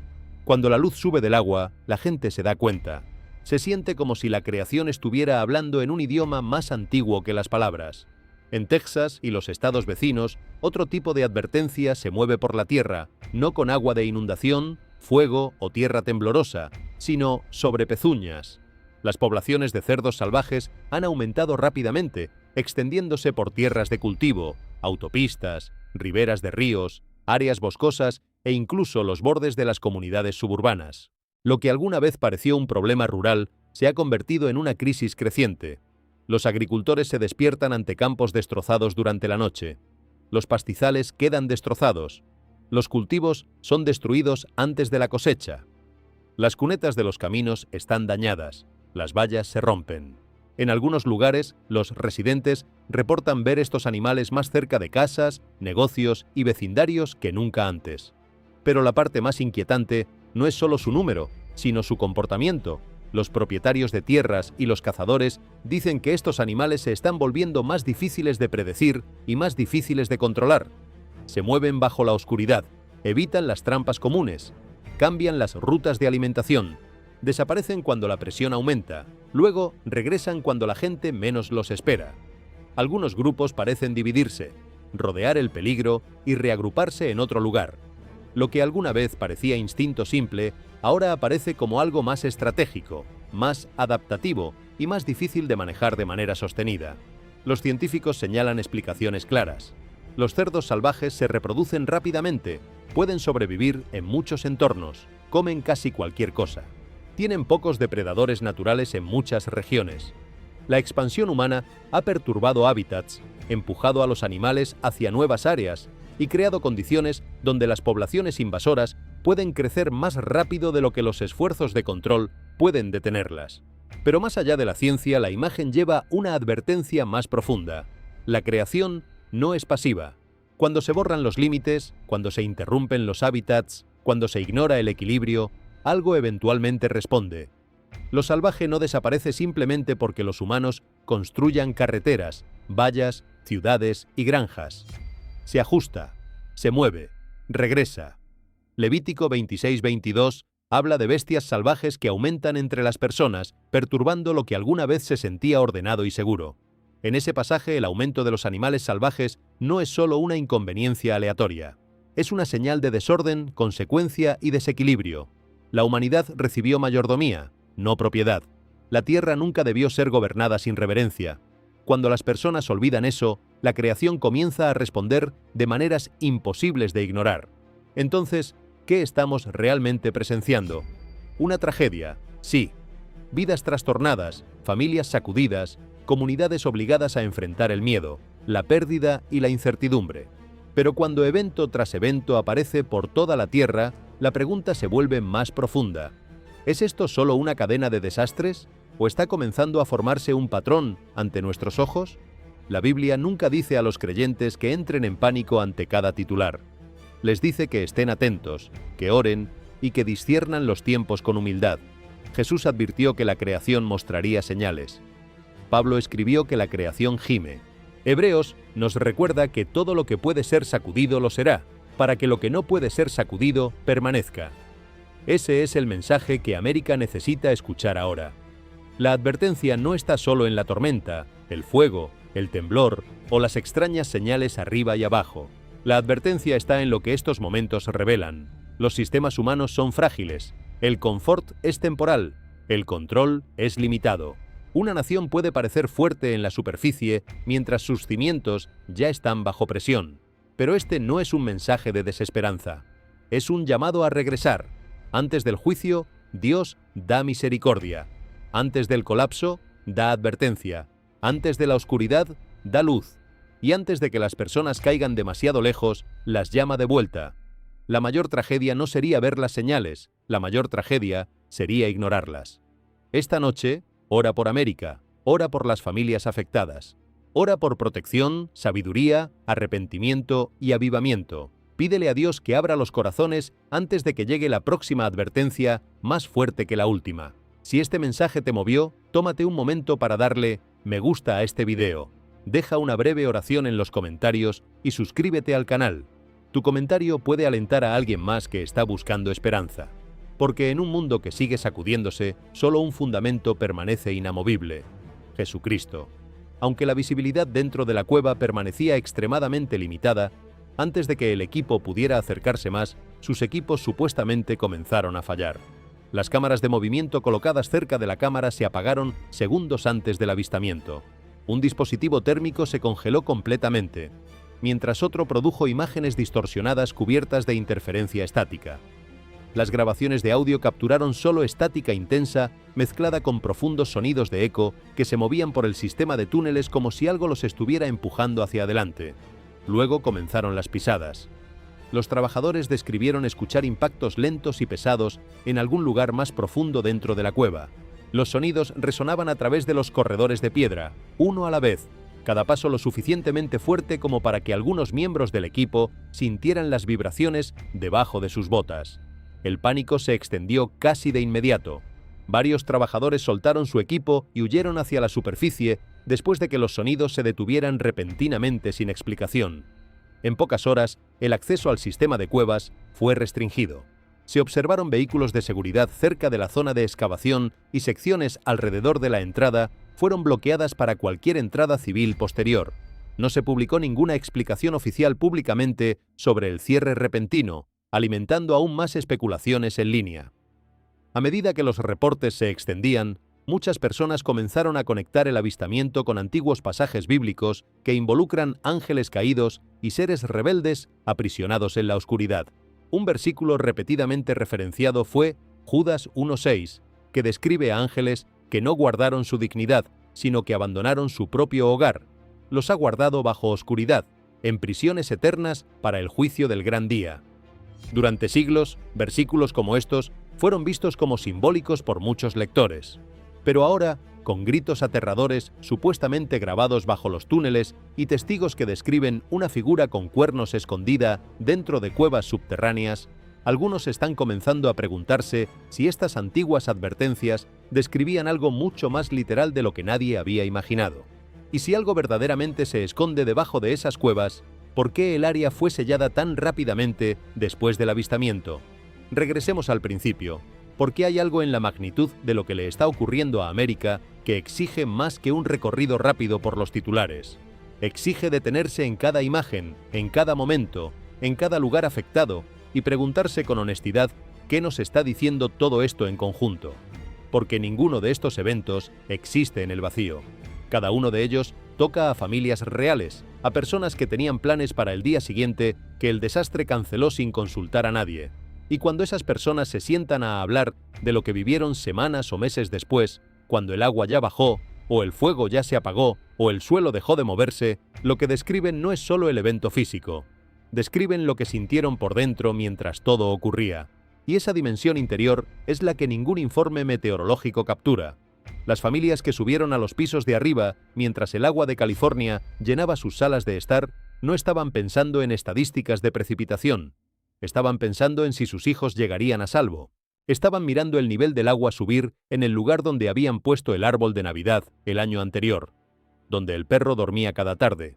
Cuando la luz sube del agua, la gente se da cuenta. Se siente como si la creación estuviera hablando en un idioma más antiguo que las palabras. En Texas y los estados vecinos, otro tipo de advertencia se mueve por la tierra, no con agua de inundación, fuego o tierra temblorosa, sino sobre pezuñas. Las poblaciones de cerdos salvajes han aumentado rápidamente, extendiéndose por tierras de cultivo, autopistas, riberas de ríos, áreas boscosas e incluso los bordes de las comunidades suburbanas. Lo que alguna vez pareció un problema rural se ha convertido en una crisis creciente. Los agricultores se despiertan ante campos destrozados durante la noche. Los pastizales quedan destrozados. Los cultivos son destruidos antes de la cosecha. Las cunetas de los caminos están dañadas. Las vallas se rompen. En algunos lugares, los residentes reportan ver estos animales más cerca de casas, negocios y vecindarios que nunca antes. Pero la parte más inquietante no es solo su número, sino su comportamiento. Los propietarios de tierras y los cazadores dicen que estos animales se están volviendo más difíciles de predecir y más difíciles de controlar. Se mueven bajo la oscuridad, evitan las trampas comunes, cambian las rutas de alimentación, desaparecen cuando la presión aumenta, luego regresan cuando la gente menos los espera. Algunos grupos parecen dividirse, rodear el peligro y reagruparse en otro lugar. Lo que alguna vez parecía instinto simple, ahora aparece como algo más estratégico, más adaptativo y más difícil de manejar de manera sostenida. Los científicos señalan explicaciones claras. Los cerdos salvajes se reproducen rápidamente, pueden sobrevivir en muchos entornos, comen casi cualquier cosa. Tienen pocos depredadores naturales en muchas regiones. La expansión humana ha perturbado hábitats, empujado a los animales hacia nuevas áreas y creado condiciones donde las poblaciones invasoras pueden crecer más rápido de lo que los esfuerzos de control pueden detenerlas. Pero más allá de la ciencia, la imagen lleva una advertencia más profunda. La creación no es pasiva. Cuando se borran los límites, cuando se interrumpen los hábitats, cuando se ignora el equilibrio, algo eventualmente responde. Lo salvaje no desaparece simplemente porque los humanos construyan carreteras, vallas, ciudades y granjas. Se ajusta, se mueve, regresa. Levítico 26-22 habla de bestias salvajes que aumentan entre las personas, perturbando lo que alguna vez se sentía ordenado y seguro. En ese pasaje, el aumento de los animales salvajes no es solo una inconveniencia aleatoria. Es una señal de desorden, consecuencia y desequilibrio. La humanidad recibió mayordomía, no propiedad. La tierra nunca debió ser gobernada sin reverencia. Cuando las personas olvidan eso, la creación comienza a responder de maneras imposibles de ignorar. Entonces, ¿qué estamos realmente presenciando? Una tragedia, sí. Vidas trastornadas, familias sacudidas, comunidades obligadas a enfrentar el miedo, la pérdida y la incertidumbre. Pero cuando evento tras evento aparece por toda la tierra, la pregunta se vuelve más profunda. ¿Es esto solo una cadena de desastres? ¿O está comenzando a formarse un patrón ante nuestros ojos? La Biblia nunca dice a los creyentes que entren en pánico ante cada titular. Les dice que estén atentos, que oren y que disciernan los tiempos con humildad. Jesús advirtió que la creación mostraría señales. Pablo escribió que la creación gime. Hebreos nos recuerda que todo lo que puede ser sacudido lo será, para que lo que no puede ser sacudido permanezca. Ese es el mensaje que América necesita escuchar ahora. La advertencia no está solo en la tormenta, el fuego, el temblor o las extrañas señales arriba y abajo. La advertencia está en lo que estos momentos revelan. Los sistemas humanos son frágiles, el confort es temporal, el control es limitado. Una nación puede parecer fuerte en la superficie mientras sus cimientos ya están bajo presión. Pero este no es un mensaje de desesperanza. Es un llamado a regresar. Antes del juicio, Dios da misericordia. Antes del colapso, da advertencia. Antes de la oscuridad, da luz. Y antes de que las personas caigan demasiado lejos, las llama de vuelta. La mayor tragedia no sería ver las señales, la mayor tragedia sería ignorarlas. Esta noche, ora por América, ora por las familias afectadas. Ora por protección, sabiduría, arrepentimiento y avivamiento. Pídele a Dios que abra los corazones antes de que llegue la próxima advertencia más fuerte que la última. Si este mensaje te movió, tómate un momento para darle me gusta a este video. Deja una breve oración en los comentarios y suscríbete al canal. Tu comentario puede alentar a alguien más que está buscando esperanza. Porque en un mundo que sigue sacudiéndose, solo un fundamento permanece inamovible: Jesucristo. Aunque la visibilidad dentro de la cueva permanecía extremadamente limitada, antes de que el equipo pudiera acercarse más, sus equipos supuestamente comenzaron a fallar. Las cámaras de movimiento colocadas cerca de la cámara se apagaron segundos antes del avistamiento. Un dispositivo térmico se congeló completamente, mientras otro produjo imágenes distorsionadas cubiertas de interferencia estática. Las grabaciones de audio capturaron solo estática intensa mezclada con profundos sonidos de eco que se movían por el sistema de túneles como si algo los estuviera empujando hacia adelante. Luego comenzaron las pisadas. Los trabajadores describieron escuchar impactos lentos y pesados en algún lugar más profundo dentro de la cueva. Los sonidos resonaban a través de los corredores de piedra, uno a la vez, cada paso lo suficientemente fuerte como para que algunos miembros del equipo sintieran las vibraciones debajo de sus botas. El pánico se extendió casi de inmediato. Varios trabajadores soltaron su equipo y huyeron hacia la superficie después de que los sonidos se detuvieran repentinamente sin explicación. En pocas horas, el acceso al sistema de cuevas fue restringido. Se observaron vehículos de seguridad cerca de la zona de excavación y secciones alrededor de la entrada fueron bloqueadas para cualquier entrada civil posterior. No se publicó ninguna explicación oficial públicamente sobre el cierre repentino, alimentando aún más especulaciones en línea. A medida que los reportes se extendían, muchas personas comenzaron a conectar el avistamiento con antiguos pasajes bíblicos que involucran ángeles caídos y seres rebeldes aprisionados en la oscuridad. Un versículo repetidamente referenciado fue Judas 1:6, que describe a ángeles que no guardaron su dignidad, sino que abandonaron su propio hogar. Los ha guardado bajo oscuridad, en prisiones eternas para el juicio del gran día. Durante siglos, versículos como estos fueron vistos como simbólicos por muchos lectores. Pero ahora, con gritos aterradores supuestamente grabados bajo los túneles y testigos que describen una figura con cuernos escondida dentro de cuevas subterráneas, algunos están comenzando a preguntarse si estas antiguas advertencias describían algo mucho más literal de lo que nadie había imaginado. Y si algo verdaderamente se esconde debajo de esas cuevas, ¿por qué el área fue sellada tan rápidamente después del avistamiento? Regresemos al principio, porque hay algo en la magnitud de lo que le está ocurriendo a América que exige más que un recorrido rápido por los titulares. Exige detenerse en cada imagen, en cada momento, en cada lugar afectado y preguntarse con honestidad qué nos está diciendo todo esto en conjunto. Porque ninguno de estos eventos existe en el vacío. Cada uno de ellos toca a familias reales, a personas que tenían planes para el día siguiente que el desastre canceló sin consultar a nadie. Y cuando esas personas se sientan a hablar de lo que vivieron semanas o meses después, cuando el agua ya bajó, o el fuego ya se apagó, o el suelo dejó de moverse, lo que describen no es solo el evento físico. Describen lo que sintieron por dentro mientras todo ocurría. Y esa dimensión interior es la que ningún informe meteorológico captura. Las familias que subieron a los pisos de arriba mientras el agua de California llenaba sus salas de estar no estaban pensando en estadísticas de precipitación. Estaban pensando en si sus hijos llegarían a salvo. Estaban mirando el nivel del agua subir en el lugar donde habían puesto el árbol de Navidad el año anterior, donde el perro dormía cada tarde,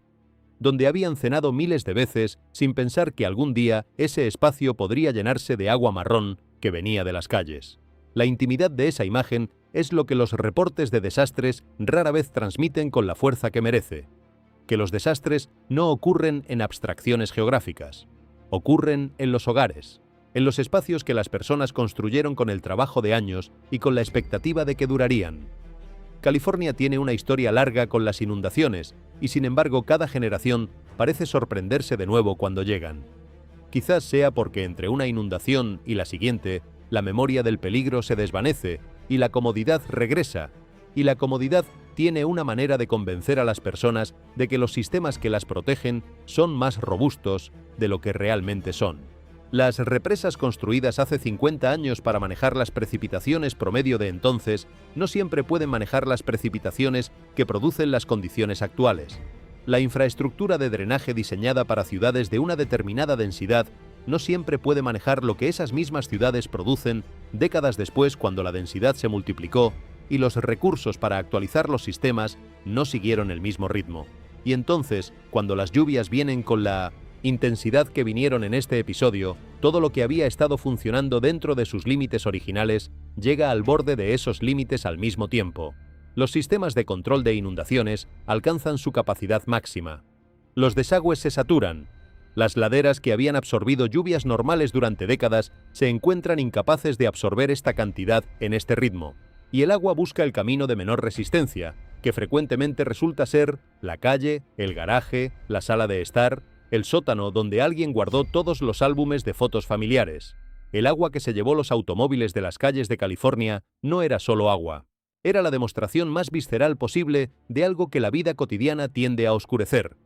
donde habían cenado miles de veces sin pensar que algún día ese espacio podría llenarse de agua marrón que venía de las calles. La intimidad de esa imagen es lo que los reportes de desastres rara vez transmiten con la fuerza que merece. Que los desastres no ocurren en abstracciones geográficas. Ocurren en los hogares, en los espacios que las personas construyeron con el trabajo de años y con la expectativa de que durarían. California tiene una historia larga con las inundaciones y sin embargo cada generación parece sorprenderse de nuevo cuando llegan. Quizás sea porque entre una inundación y la siguiente, la memoria del peligro se desvanece y la comodidad regresa, y la comodidad tiene una manera de convencer a las personas de que los sistemas que las protegen son más robustos de lo que realmente son. Las represas construidas hace 50 años para manejar las precipitaciones promedio de entonces no siempre pueden manejar las precipitaciones que producen las condiciones actuales. La infraestructura de drenaje diseñada para ciudades de una determinada densidad no siempre puede manejar lo que esas mismas ciudades producen décadas después cuando la densidad se multiplicó y los recursos para actualizar los sistemas no siguieron el mismo ritmo. Y entonces, cuando las lluvias vienen con la intensidad que vinieron en este episodio, todo lo que había estado funcionando dentro de sus límites originales llega al borde de esos límites al mismo tiempo. Los sistemas de control de inundaciones alcanzan su capacidad máxima. Los desagües se saturan. Las laderas que habían absorbido lluvias normales durante décadas se encuentran incapaces de absorber esta cantidad en este ritmo, y el agua busca el camino de menor resistencia, que frecuentemente resulta ser la calle, el garaje, la sala de estar, el sótano donde alguien guardó todos los álbumes de fotos familiares. El agua que se llevó los automóviles de las calles de California no era solo agua. Era la demostración más visceral posible de algo que la vida cotidiana tiende a oscurecer.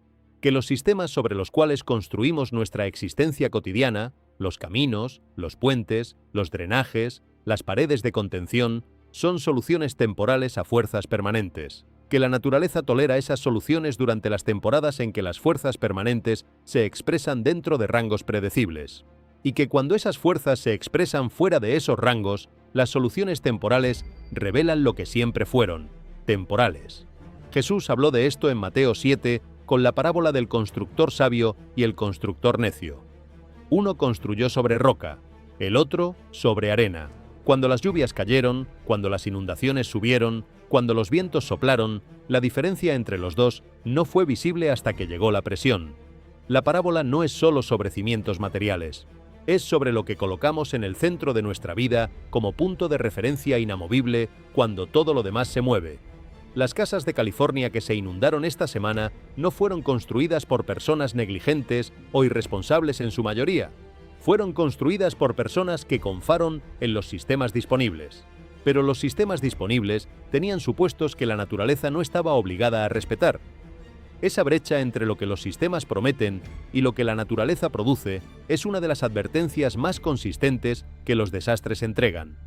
Que los sistemas sobre los cuales construimos nuestra existencia cotidiana, los caminos, los puentes, los drenajes, las paredes de contención, son soluciones temporales a fuerzas permanentes. Que la naturaleza tolera esas soluciones durante las temporadas en que las fuerzas permanentes se expresan dentro de rangos predecibles. Y que cuando esas fuerzas se expresan fuera de esos rangos, las soluciones temporales revelan lo que siempre fueron, temporales. Jesús habló de esto en Mateo 7 con la parábola del constructor sabio y el constructor necio. Uno construyó sobre roca, el otro sobre arena. Cuando las lluvias cayeron, cuando las inundaciones subieron, cuando los vientos soplaron, la diferencia entre los dos no fue visible hasta que llegó la presión. La parábola no es solo sobre cimientos materiales, es sobre lo que colocamos en el centro de nuestra vida como punto de referencia inamovible cuando todo lo demás se mueve. Las casas de California que se inundaron esta semana no fueron construidas por personas negligentes o irresponsables en su mayoría. Fueron construidas por personas que confiaron en los sistemas disponibles. Pero los sistemas disponibles tenían supuestos que la naturaleza no estaba obligada a respetar. Esa brecha entre lo que los sistemas prometen y lo que la naturaleza produce es una de las advertencias más consistentes que los desastres entregan.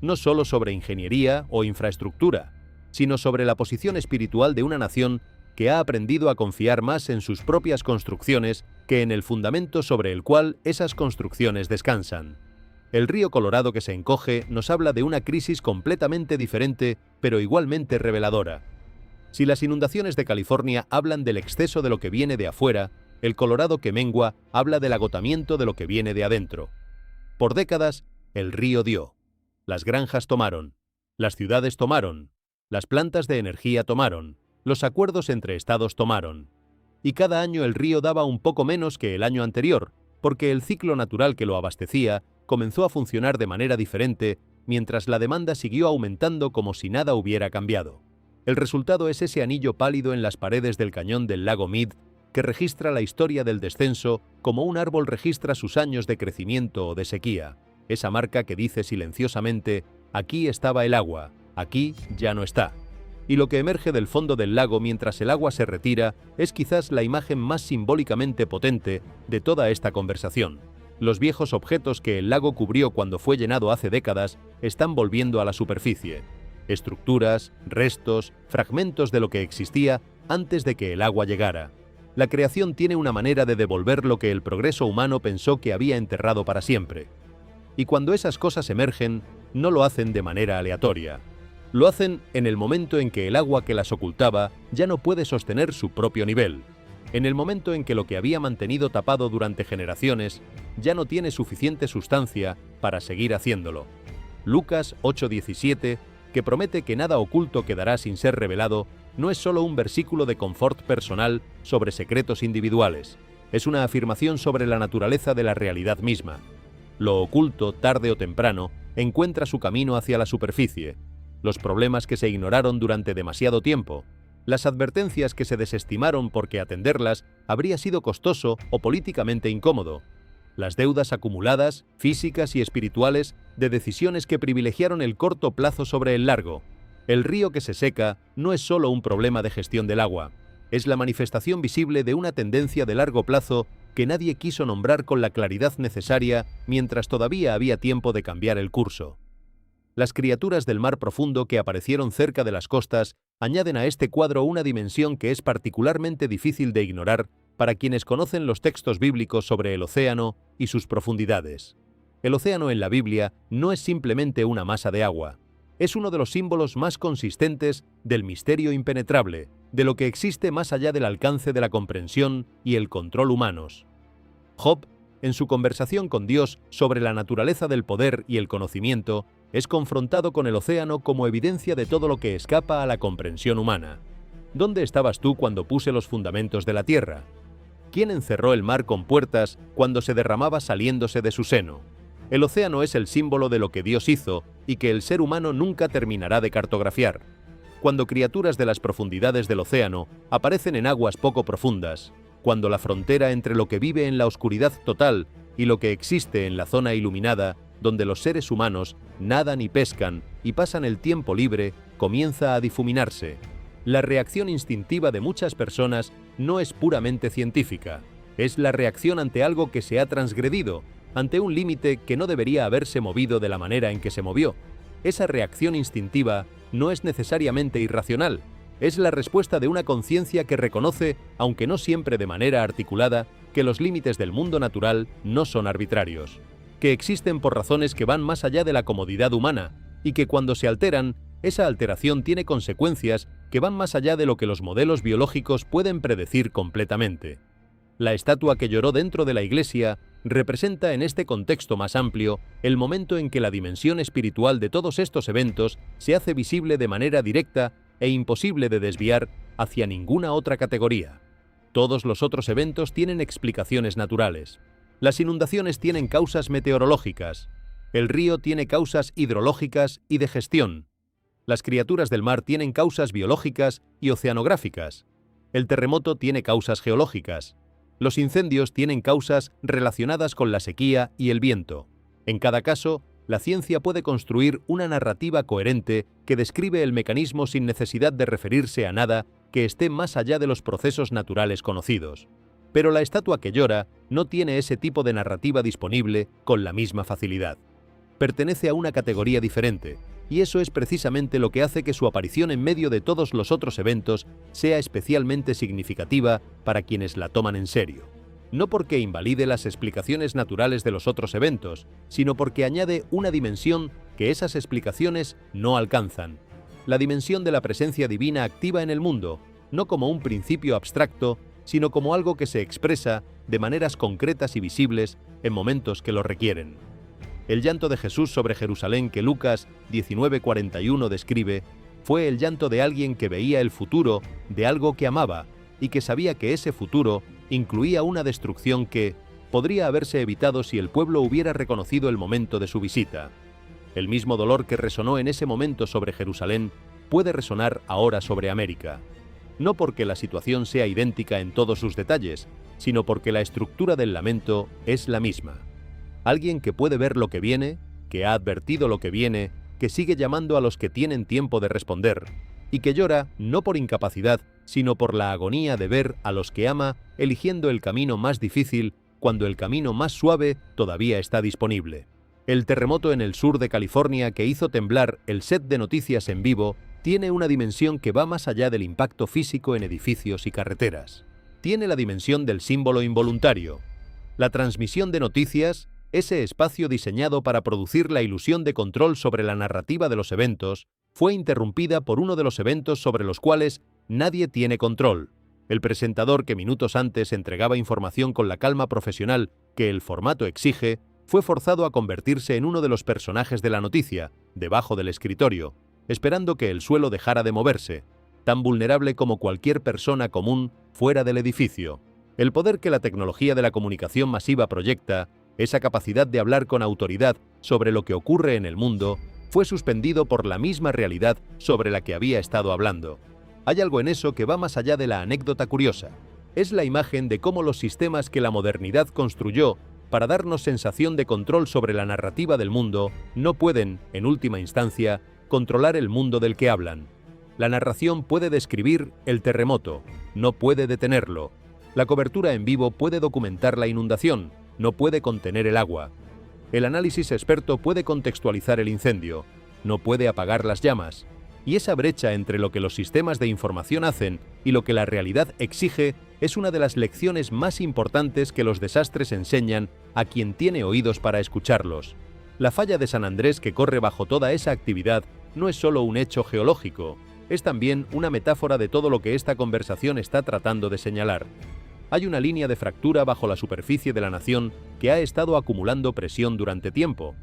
no solo sobre ingeniería o infraestructura, sino sobre la posición espiritual de una nación que ha aprendido a confiar más en sus propias construcciones que en el fundamento sobre el cual esas construcciones descansan. El río Colorado que se encoge nos habla de una crisis completamente diferente, pero igualmente reveladora. Si las inundaciones de California hablan del exceso de lo que viene de afuera, el Colorado que mengua habla del agotamiento de lo que viene de adentro. Por décadas, el río dio. Las granjas tomaron. Las ciudades tomaron. Las plantas de energía tomaron. Los acuerdos entre estados tomaron. Y cada año el río daba un poco menos que el año anterior, porque el ciclo natural que lo abastecía comenzó a funcionar de manera diferente, mientras la demanda siguió aumentando como si nada hubiera cambiado. El resultado es ese anillo pálido en las paredes del cañón del lago Mead, que registra la historia del descenso como un árbol registra sus años de crecimiento o de sequía. Esa marca que dice silenciosamente, aquí estaba el agua, aquí ya no está. Y lo que emerge del fondo del lago mientras el agua se retira es quizás la imagen más simbólicamente potente de toda esta conversación. Los viejos objetos que el lago cubrió cuando fue llenado hace décadas están volviendo a la superficie. Estructuras, restos, fragmentos de lo que existía antes de que el agua llegara. La creación tiene una manera de devolver lo que el progreso humano pensó que había enterrado para siempre. Y cuando esas cosas emergen, no lo hacen de manera aleatoria. Lo hacen en el momento en que el agua que las ocultaba ya no puede sostener su propio nivel. En el momento en que lo que había mantenido tapado durante generaciones ya no tiene suficiente sustancia para seguir haciéndolo. Lucas 8:17, que promete que nada oculto quedará sin ser revelado, no es solo un versículo de confort personal sobre secretos individuales. Es una afirmación sobre la naturaleza de la realidad misma. Lo oculto, tarde o temprano, encuentra su camino hacia la superficie. Los problemas que se ignoraron durante demasiado tiempo, las advertencias que se desestimaron porque atenderlas habría sido costoso o políticamente incómodo, las deudas acumuladas, físicas y espirituales, de decisiones que privilegiaron el corto plazo sobre el largo. El río que se seca no es solo un problema de gestión del agua, es la manifestación visible de una tendencia de largo plazo que nadie quiso nombrar con la claridad necesaria mientras todavía había tiempo de cambiar el curso. Las criaturas del mar profundo que aparecieron cerca de las costas añaden a este cuadro una dimensión que es particularmente difícil de ignorar para quienes conocen los textos bíblicos sobre el océano y sus profundidades. El océano en la Biblia no es simplemente una masa de agua. Es uno de los símbolos más consistentes del misterio impenetrable, de lo que existe más allá del alcance de la comprensión y el control humanos. Job, en su conversación con Dios sobre la naturaleza del poder y el conocimiento, es confrontado con el océano como evidencia de todo lo que escapa a la comprensión humana. ¿Dónde estabas tú cuando puse los fundamentos de la tierra? ¿Quién encerró el mar con puertas cuando se derramaba saliéndose de su seno? El océano es el símbolo de lo que Dios hizo y que el ser humano nunca terminará de cartografiar. Cuando criaturas de las profundidades del océano aparecen en aguas poco profundas, cuando la frontera entre lo que vive en la oscuridad total y lo que existe en la zona iluminada, donde los seres humanos nadan y pescan y pasan el tiempo libre, comienza a difuminarse. La reacción instintiva de muchas personas no es puramente científica, es la reacción ante algo que se ha transgredido, ante un límite que no debería haberse movido de la manera en que se movió. Esa reacción instintiva no es necesariamente irracional, es la respuesta de una conciencia que reconoce, aunque no siempre de manera articulada, que los límites del mundo natural no son arbitrarios, que existen por razones que van más allá de la comodidad humana y que cuando se alteran, esa alteración tiene consecuencias que van más allá de lo que los modelos biológicos pueden predecir completamente. La estatua que lloró dentro de la iglesia representa en este contexto más amplio el momento en que la dimensión espiritual de todos estos eventos se hace visible de manera directa e imposible de desviar hacia ninguna otra categoría. Todos los otros eventos tienen explicaciones naturales. Las inundaciones tienen causas meteorológicas. El río tiene causas hidrológicas y de gestión. Las criaturas del mar tienen causas biológicas y oceanográficas. El terremoto tiene causas geológicas. Los incendios tienen causas relacionadas con la sequía y el viento. En cada caso, la ciencia puede construir una narrativa coherente que describe el mecanismo sin necesidad de referirse a nada que esté más allá de los procesos naturales conocidos. Pero la estatua que llora no tiene ese tipo de narrativa disponible con la misma facilidad. pertenece a una categoría diferente, y eso es precisamente lo que hace que su aparición en medio de todos los otros eventos sea especialmente significativa para quienes la toman en serio. No porque invalide las explicaciones naturales de los otros eventos, sino porque añade una dimensión que esas explicaciones no alcanzan. La dimensión de la presencia divina activa en el mundo, no como un principio abstracto, sino como algo que se expresa de maneras concretas y visibles en momentos que lo requieren. El llanto de Jesús sobre Jerusalén que Lucas 19:41 describe fue el llanto de alguien que veía el futuro de algo que amaba y que sabía que ese futuro incluía una destrucción que podría haberse evitado si el pueblo hubiera reconocido el momento de su visita. El mismo dolor que resonó en ese momento sobre Jerusalén puede resonar ahora sobre América. No porque la situación sea idéntica en todos sus detalles, sino porque la estructura del lamento es la misma. Alguien que puede ver lo que viene, que ha advertido lo que viene, que sigue llamando a los que tienen tiempo de responder, y que llora no por incapacidad, sino por la agonía de ver a los que ama eligiendo el camino más difícil cuando el camino más suave todavía está disponible. El terremoto en el sur de California que hizo temblar el set de noticias en vivo tiene una dimensión que va más allá del impacto físico en edificios y carreteras. Tiene la dimensión del símbolo involuntario. La transmisión de noticias, ese espacio diseñado para producir la ilusión de control sobre la narrativa de los eventos, fue interrumpida por uno de los eventos sobre los cuales nadie tiene control. El presentador que minutos antes entregaba información con la calma profesional que el formato exige, fue forzado a convertirse en uno de los personajes de la noticia, debajo del escritorio, esperando que el suelo dejara de moverse, tan vulnerable como cualquier persona común fuera del edificio. El poder que la tecnología de la comunicación masiva proyecta, esa capacidad de hablar con autoridad sobre lo que ocurre en el mundo, fue suspendido por la misma realidad sobre la que había estado hablando. Hay algo en eso que va más allá de la anécdota curiosa. Es la imagen de cómo los sistemas que la modernidad construyó para darnos sensación de control sobre la narrativa del mundo no pueden, en última instancia, controlar el mundo del que hablan. La narración puede describir el terremoto, no puede detenerlo. La cobertura en vivo puede documentar la inundación, no puede contener el agua. El análisis experto puede contextualizar el incendio, no puede apagar las llamas. Y esa brecha entre lo que los sistemas de información hacen y lo que la realidad exige es una de las lecciones más importantes que los desastres enseñan a quien tiene oídos para escucharlos. La falla de San Andrés que corre bajo toda esa actividad no es solo un hecho geológico, es también una metáfora de todo lo que esta conversación está tratando de señalar. Hay una línea de fractura bajo la superficie de la nación que ha estado acumulando presión durante tiempo,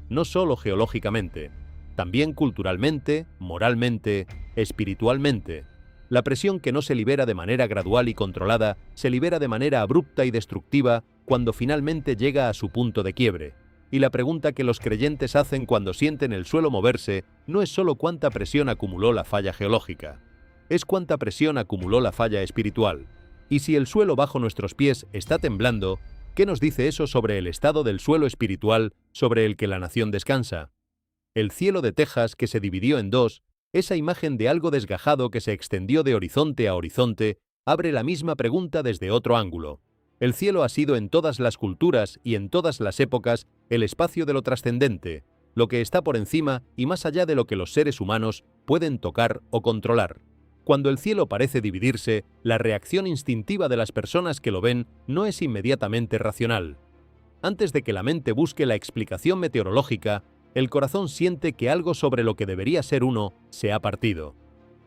no solo geológicamente, también culturalmente, moralmente, espiritualmente. La presión que no se libera de manera gradual y controlada se libera de manera abrupta y destructiva cuando finalmente llega a su punto de quiebre. Y la pregunta que los creyentes hacen cuando sienten el suelo moverse no es solo cuánta presión acumuló la falla geológica, es cuánta presión acumuló la falla espiritual. Y si el suelo bajo nuestros pies está temblando, ¿qué nos dice eso sobre el estado del suelo espiritual sobre el que la nación descansa? El cielo de Texas que se dividió en dos, esa imagen de algo desgajado que se extendió de horizonte a horizonte, abre la misma pregunta desde otro ángulo. El cielo ha sido en todas las culturas y en todas las épocas el espacio de lo trascendente, lo que está por encima y más allá de lo que los seres humanos pueden tocar o controlar. Cuando el cielo parece dividirse, la reacción instintiva de las personas que lo ven no es inmediatamente racional. Antes de que la mente busque la explicación meteorológica, el corazón siente que algo sobre lo que debería ser uno se ha partido.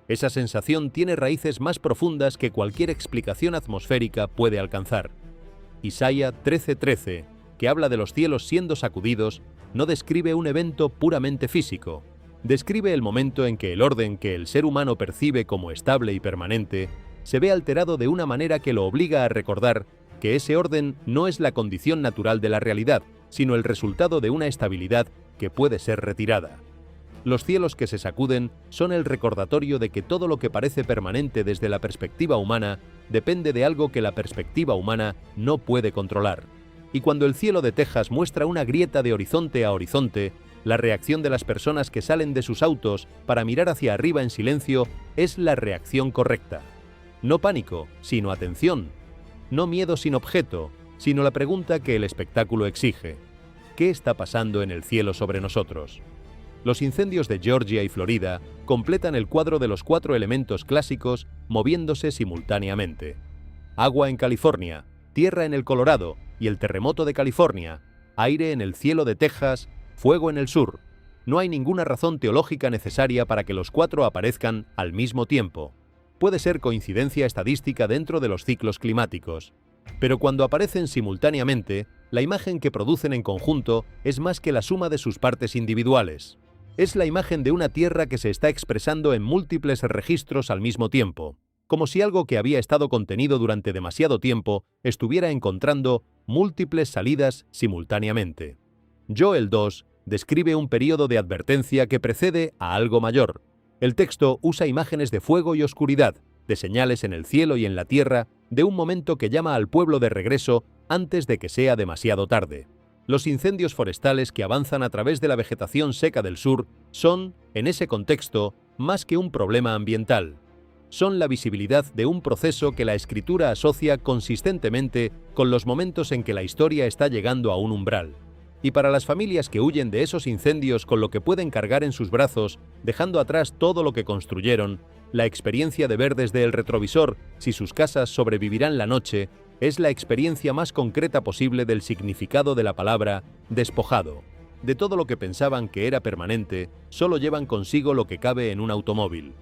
Esa sensación tiene raíces más profundas que cualquier explicación atmosférica puede alcanzar. Isaías 13:13, que habla de los cielos siendo sacudidos, no describe un evento puramente físico. Describe el momento en que el orden que el ser humano percibe como estable y permanente se ve alterado de una manera que lo obliga a recordar que ese orden no es la condición natural de la realidad, sino el resultado de una estabilidad que puede ser retirada. Los cielos que se sacuden son el recordatorio de que todo lo que parece permanente desde la perspectiva humana depende de algo que la perspectiva humana no puede controlar. Y cuando el cielo de Texas muestra una grieta de horizonte a horizonte, la reacción de las personas que salen de sus autos para mirar hacia arriba en silencio es la reacción correcta. No pánico, sino atención. No miedo sin objeto, sino la pregunta que el espectáculo exige. qué está pasando en el cielo sobre nosotros. Los incendios de Georgia y Florida completan el cuadro de los 4 elementos clásicos moviéndose simultáneamente. Agua en California, tierra en el Colorado y el terremoto de California, aire en el cielo de Texas, fuego en el sur. No hay ninguna razón teológica necesaria para que los 4 aparezcan al mismo tiempo. Puede ser coincidencia estadística dentro de los ciclos climáticos. Pero cuando aparecen simultáneamente, la imagen que producen en conjunto es más que la suma de sus partes individuales. Es la imagen de una Tierra que se está expresando en múltiples registros al mismo tiempo, como si algo que había estado contenido durante demasiado tiempo estuviera encontrando múltiples salidas simultáneamente. Joel 2 describe un período de advertencia que precede a algo mayor. El texto usa imágenes de fuego y oscuridad, de señales en el cielo y en la tierra, de un momento que llama al pueblo de regreso antes de que sea demasiado tarde. Los incendios forestales que avanzan a través de la vegetación seca del sur son, en ese contexto, más que un problema ambiental. Son la visibilidad de un proceso que la escritura asocia consistentemente con los momentos en que la historia está llegando a un umbral. Y para las familias que huyen de esos incendios con lo que pueden cargar en sus brazos, dejando atrás todo lo que construyeron, la experiencia de ver desde el retrovisor si sus casas sobrevivirán la noche es la experiencia más concreta posible del significado de la palabra despojado. De todo lo que pensaban que era permanente, solo llevan consigo lo que cabe en un automóvil.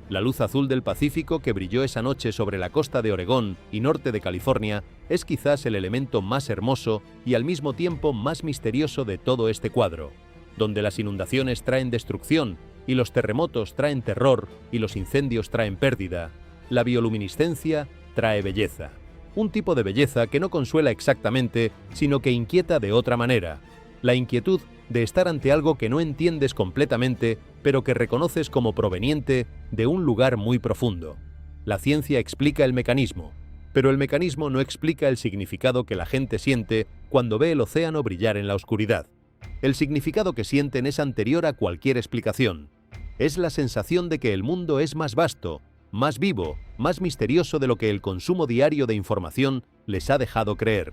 La luz azul del Pacífico que brilló esa noche sobre la costa de Oregón y norte de California es quizás el elemento más hermoso y al mismo tiempo más misterioso de todo este cuadro, donde las inundaciones traen destrucción y los terremotos traen terror y los incendios traen pérdida. La bioluminiscencia trae belleza. Un tipo de belleza que no consuela exactamente, sino que inquieta de otra manera. La inquietud de estar ante algo que no entiendes completamente, pero que reconoces como proveniente de un lugar muy profundo. La ciencia explica el mecanismo, pero el mecanismo no explica el significado que la gente siente cuando ve el océano brillar en la oscuridad. El significado que sienten es anterior a cualquier explicación. Es la sensación de que el mundo es más vasto, más vivo, más misterioso de lo que el consumo diario de información les ha dejado creer.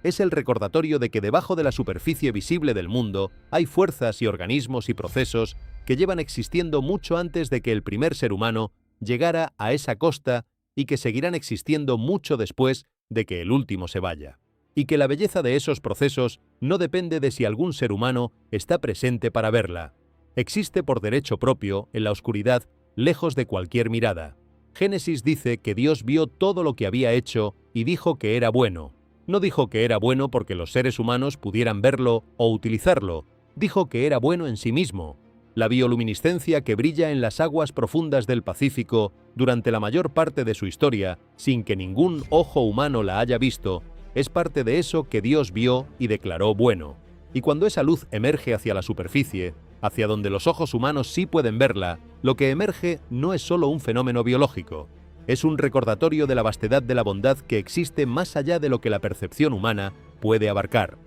Es el recordatorio de que debajo de la superficie visible del mundo hay fuerzas y organismos y procesos que llevan existiendo mucho antes de que el primer ser humano llegara a esa costa y que seguirán existiendo mucho después de que el último se vaya. Y que la belleza de esos procesos no depende de si algún ser humano está presente para verla. Existe por derecho propio en la oscuridad, lejos de cualquier mirada. Génesis dice que Dios vio todo lo que había hecho y dijo que era bueno. No dijo que era bueno porque los seres humanos pudieran verlo o utilizarlo, dijo que era bueno en sí mismo. La bioluminiscencia que brilla en las aguas profundas del Pacífico durante la mayor parte de su historia, sin que ningún ojo humano la haya visto, es parte de eso que Dios vio y declaró bueno. Y cuando esa luz emerge hacia la superficie, hacia donde los ojos humanos sí pueden verla, lo que emerge no es solo un fenómeno biológico. Es un recordatorio de la vastedad de la bondad que existe más allá de lo que la percepción humana puede abarcar.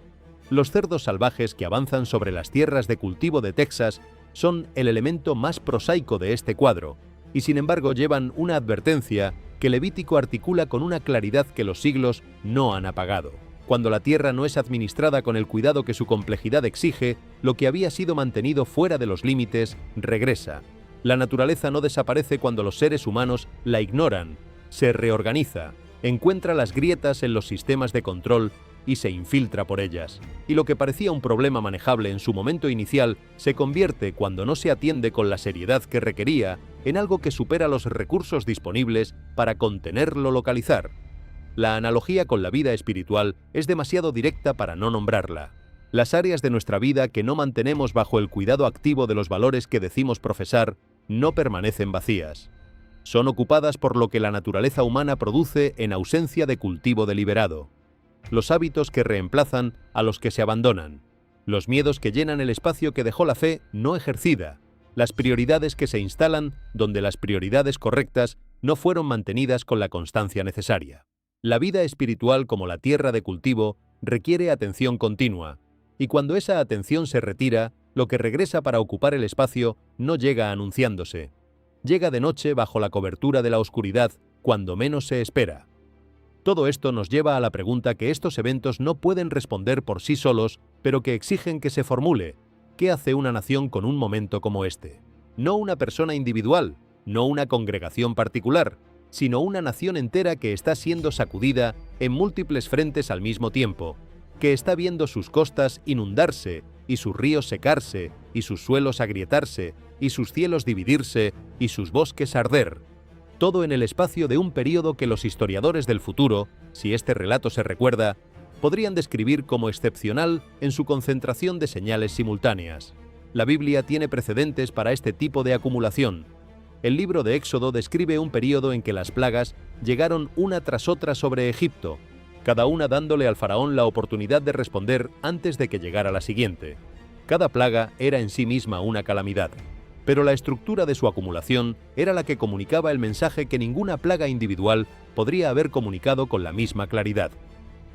Los cerdos salvajes que avanzan sobre las tierras de cultivo de Texas son el elemento más prosaico de este cuadro, y sin embargo llevan una advertencia que Levítico articula con una claridad que los siglos no han apagado. Cuando la tierra no es administrada con el cuidado que su complejidad exige, lo que había sido mantenido fuera de los límites regresa. La naturaleza no desaparece cuando los seres humanos la ignoran, se reorganiza, encuentra las grietas en los sistemas de control y se infiltra por ellas. Y lo que parecía un problema manejable en su momento inicial se convierte, cuando no se atiende con la seriedad que requería, en algo que supera los recursos disponibles para contenerlo, localizar. La analogía con la vida espiritual es demasiado directa para no nombrarla. Las áreas de nuestra vida que no mantenemos bajo el cuidado activo de los valores que decimos profesar no permanecen vacías. Son ocupadas por lo que la naturaleza humana produce en ausencia de cultivo deliberado. Los hábitos que reemplazan a los que se abandonan. Los miedos que llenan el espacio que dejó la fe no ejercida. Las prioridades que se instalan donde las prioridades correctas no fueron mantenidas con la constancia necesaria. La vida espiritual, como la tierra de cultivo, requiere atención continua, y cuando esa atención se retira, lo que regresa para ocupar el espacio no llega anunciándose. Llega de noche bajo la cobertura de la oscuridad, cuando menos se espera. Todo esto nos lleva a la pregunta que estos eventos no pueden responder por sí solos, pero que exigen que se formule: ¿qué hace una nación con un momento como este? No una persona individual, no una congregación particular, sino una nación entera que está siendo sacudida en múltiples frentes al mismo tiempo, que está viendo sus costas inundarse, y sus ríos secarse, y sus suelos agrietarse, y sus cielos dividirse, y sus bosques arder. Todo en el espacio de un período que los historiadores del futuro, si este relato se recuerda, podrían describir como excepcional en su concentración de señales simultáneas. La Biblia tiene precedentes para este tipo de acumulación. El libro de Éxodo describe un período en que las plagas llegaron una tras otra sobre Egipto, cada una dándole al faraón la oportunidad de responder antes de que llegara la siguiente. Cada plaga era en sí misma una calamidad, pero la estructura de su acumulación era la que comunicaba el mensaje que ninguna plaga individual podría haber comunicado con la misma claridad: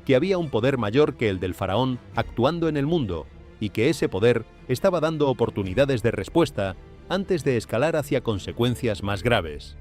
que había un poder mayor que el del faraón actuando en el mundo, y que ese poder estaba dando oportunidades de respuesta antes de escalar hacia consecuencias más graves.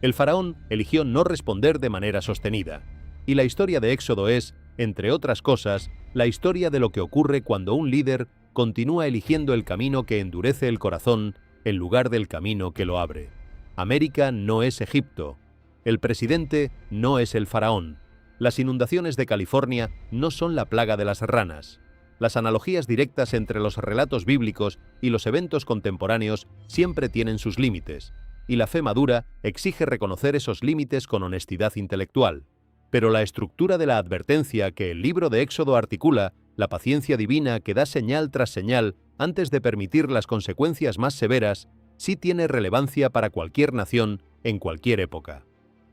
El faraón eligió no responder de manera sostenida, y la historia de Éxodo es, entre otras cosas, la historia de lo que ocurre cuando un líder continúa eligiendo el camino que endurece el corazón en lugar del camino que lo abre. América no es Egipto. El presidente no es el faraón. Las inundaciones de California no son la plaga de las ranas. Las analogías directas entre los relatos bíblicos y los eventos contemporáneos siempre tienen sus límites, y la fe madura exige reconocer esos límites con honestidad intelectual. Pero la estructura de la advertencia que el libro de Éxodo articula, la paciencia divina que da señal tras señal antes de permitir las consecuencias más severas, sí tiene relevancia para cualquier nación en cualquier época.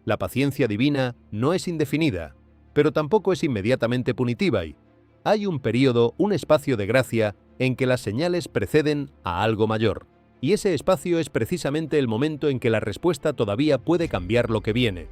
La paciencia divina no es indefinida, pero tampoco es inmediatamente punitiva, y hay un período, un espacio de gracia en que las señales preceden a algo mayor, y ese espacio es precisamente el momento en que la respuesta todavía puede cambiar lo que viene.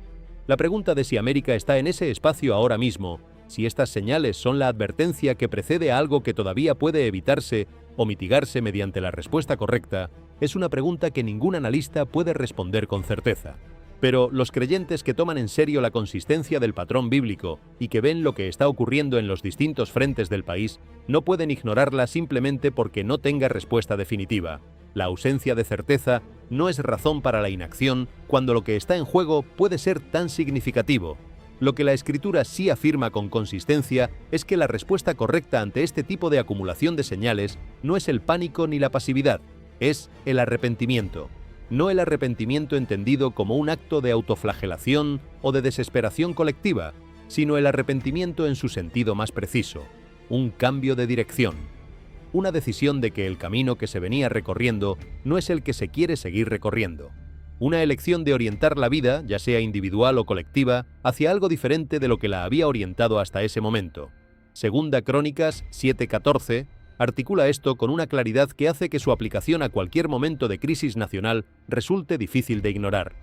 La pregunta de si América está en ese espacio ahora mismo, si estas señales son la advertencia que precede a algo que todavía puede evitarse o mitigarse mediante la respuesta correcta, es una pregunta que ningún analista puede responder con certeza. Pero los creyentes que toman en serio la consistencia del patrón bíblico y que ven lo que está ocurriendo en los distintos frentes del país, no pueden ignorarla simplemente porque no tenga respuesta definitiva. La ausencia de certeza no es razón para la inacción cuando lo que está en juego puede ser tan significativo. Lo que la Escritura sí afirma con consistencia es que la respuesta correcta ante este tipo de acumulación de señales no es el pánico ni la pasividad, es el arrepentimiento. No el arrepentimiento entendido como un acto de autoflagelación o de desesperación colectiva, sino el arrepentimiento en su sentido más preciso, un cambio de dirección. Una decisión de que el camino que se venía recorriendo no es el que se quiere seguir recorriendo. Una elección de orientar la vida, ya sea individual o colectiva, hacia algo diferente de lo que la había orientado hasta ese momento. Segunda Crónicas 7:14 articula esto con una claridad que hace que su aplicación a cualquier momento de crisis nacional resulte difícil de ignorar.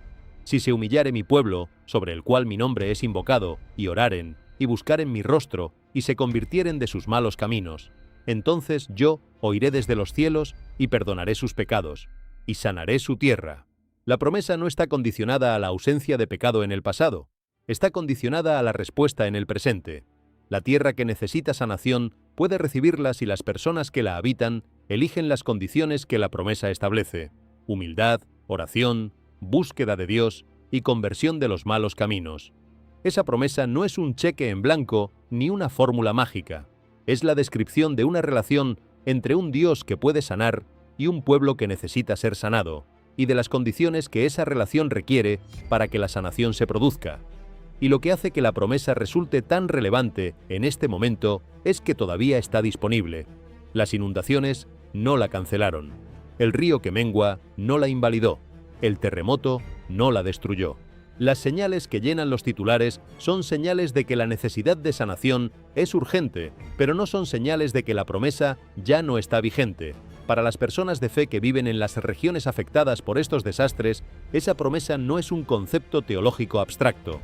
Si se humillare mi pueblo, sobre el cual mi nombre es invocado, y oraren, y buscaren mi rostro, y se convirtieren de sus malos caminos, entonces yo oiré desde los cielos y perdonaré sus pecados, y sanaré su tierra. La promesa no está condicionada a la ausencia de pecado en el pasado, está condicionada a la respuesta en el presente. La tierra que necesita sanación puede recibirla si las personas que la habitan eligen las condiciones que la promesa establece: humildad, oración, búsqueda de Dios y conversión de los malos caminos. Esa promesa no es un cheque en blanco ni una fórmula mágica. Es la descripción de una relación entre un Dios que puede sanar y un pueblo que necesita ser sanado, y de las condiciones que esa relación requiere para que la sanación se produzca. Y lo que hace que la promesa resulte tan relevante en este momento es que todavía está disponible. Las inundaciones no la cancelaron. El río que mengua no la invalidó. El terremoto no la destruyó. Las señales que llenan los titulares son señales de que la necesidad de sanación es urgente, pero no son señales de que la promesa ya no está vigente. Para las personas de fe que viven en las regiones afectadas por estos desastres, esa promesa no es un concepto teológico abstracto.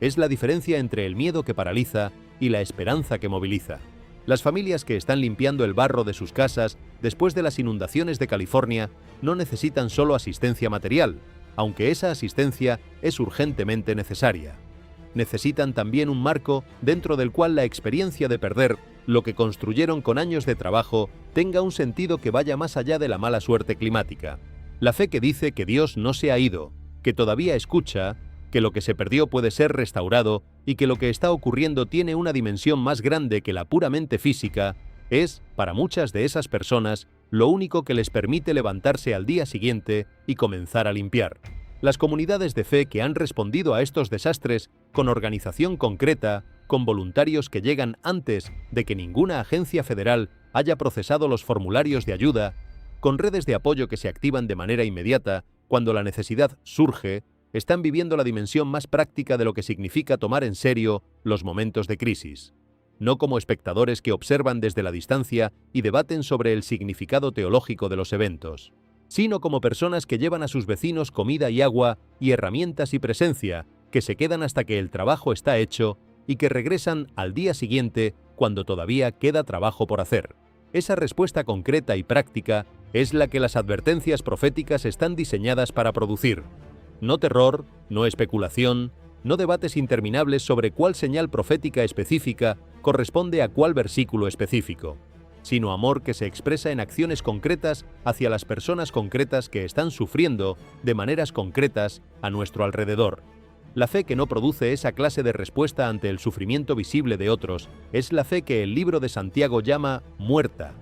Es la diferencia entre el miedo que paraliza y la esperanza que moviliza. Las familias que están limpiando el barro de sus casas después de las inundaciones de California no necesitan solo asistencia material, aunque esa asistencia es urgentemente necesaria. necesitan también un marco dentro del cual la experiencia de perder lo que construyeron con años de trabajo tenga un sentido que vaya más allá de la mala suerte climática. La fe que dice que Dios no se ha ido, que todavía escucha, que lo que se perdió puede ser restaurado y que lo que está ocurriendo tiene una dimensión más grande que la puramente física, es, para muchas de esas personas, lo único que les permite levantarse al día siguiente y comenzar a limpiar. Las comunidades de fe que han respondido a estos desastres con organización concreta, con voluntarios que llegan antes de que ninguna agencia federal haya procesado los formularios de ayuda, con redes de apoyo que se activan de manera inmediata cuando la necesidad surge, están viviendo la dimensión más práctica de lo que significa tomar en serio los momentos de crisis. No como espectadores que observan desde la distancia y debaten sobre el significado teológico de los eventos, sino como personas que llevan a sus vecinos comida y agua y herramientas y presencia, que se quedan hasta que el trabajo está hecho y que regresan al día siguiente cuando todavía queda trabajo por hacer. Esa respuesta concreta y práctica es la que las advertencias proféticas están diseñadas para producir. No terror, no especulación, no debates interminables sobre cuál señal profética específica corresponde a cuál versículo específico, sino amor que se expresa en acciones concretas hacia las personas concretas que están sufriendo de maneras concretas a nuestro alrededor. La fe que no produce esa clase de respuesta ante el sufrimiento visible de otros es la fe que el libro de Santiago llama muerta.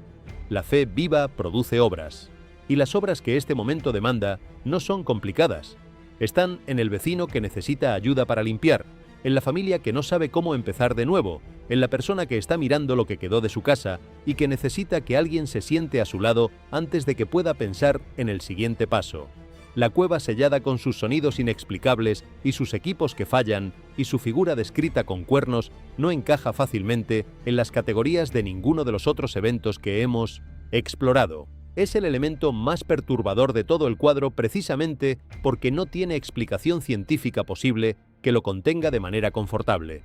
La fe viva produce obras, y las obras que este momento demanda no son complicadas. Están en el vecino que necesita ayuda para limpiar, en la familia que no sabe cómo empezar de nuevo, en la persona que está mirando lo que quedó de su casa y que necesita que alguien se siente a su lado antes de que pueda pensar en el siguiente paso. La cueva sellada con sus sonidos inexplicables y sus equipos que fallan y su figura descrita con cuernos no encaja fácilmente en las categorías de ninguno de los otros eventos que hemos explorado. Es el elemento más perturbador de todo el cuadro precisamente porque no tiene explicación científica posible que lo contenga de manera confortable.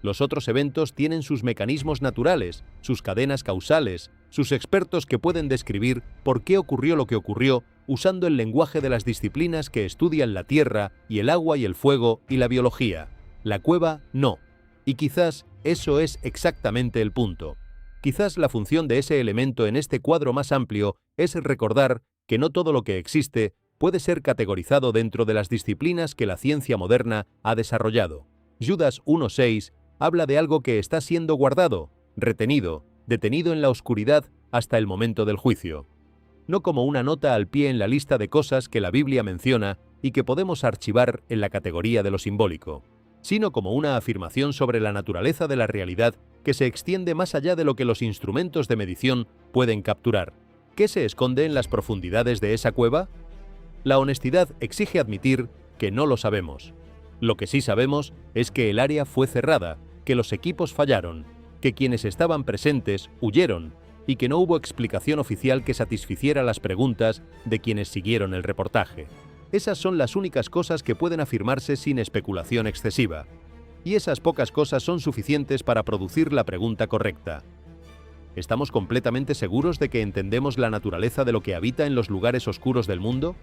Los otros eventos tienen sus mecanismos naturales, sus cadenas causales, sus expertos que pueden describir por qué ocurrió lo que ocurrió usando el lenguaje de las disciplinas que estudian la tierra y el agua y el fuego y la biología. La cueva no. Y quizás eso es exactamente el punto. Quizás la función de ese elemento en este cuadro más amplio es recordar que no todo lo que existe puede ser categorizado dentro de las disciplinas que la ciencia moderna ha desarrollado. Judas 1:6 habla de algo que está siendo guardado, retenido, detenido en la oscuridad hasta el momento del juicio. No como una nota al pie en la lista de cosas que la Biblia menciona y que podemos archivar en la categoría de lo simbólico, sino como una afirmación sobre la naturaleza de la realidad que se extiende más allá de lo que los instrumentos de medición pueden capturar. ¿Qué se esconde en las profundidades de esa cueva? La honestidad exige admitir que no lo sabemos. Lo que sí sabemos es que el área fue cerrada, que los equipos fallaron, que quienes estaban presentes huyeron y que no hubo explicación oficial que satisficiera las preguntas de quienes siguieron el reportaje. Esas son las únicas cosas que pueden afirmarse sin especulación excesiva. Y esas pocas cosas son suficientes para producir la pregunta correcta. ¿Estamos completamente seguros de que entendemos la naturaleza de lo que habita en los lugares oscuros del mundo?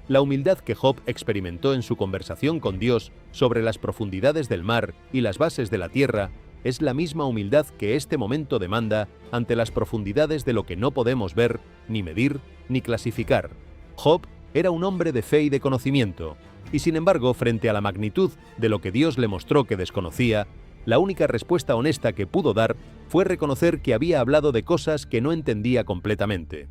La humildad que Job experimentó en su conversación con Dios sobre las profundidades del mar y las bases de la tierra es la misma humildad que este momento demanda ante las profundidades de lo que no podemos ver, ni medir, ni clasificar. Job era un hombre de fe y de conocimiento, y sin embargo, frente a la magnitud de lo que Dios le mostró que desconocía, la única respuesta honesta que pudo dar fue reconocer que había hablado de cosas que no entendía completamente.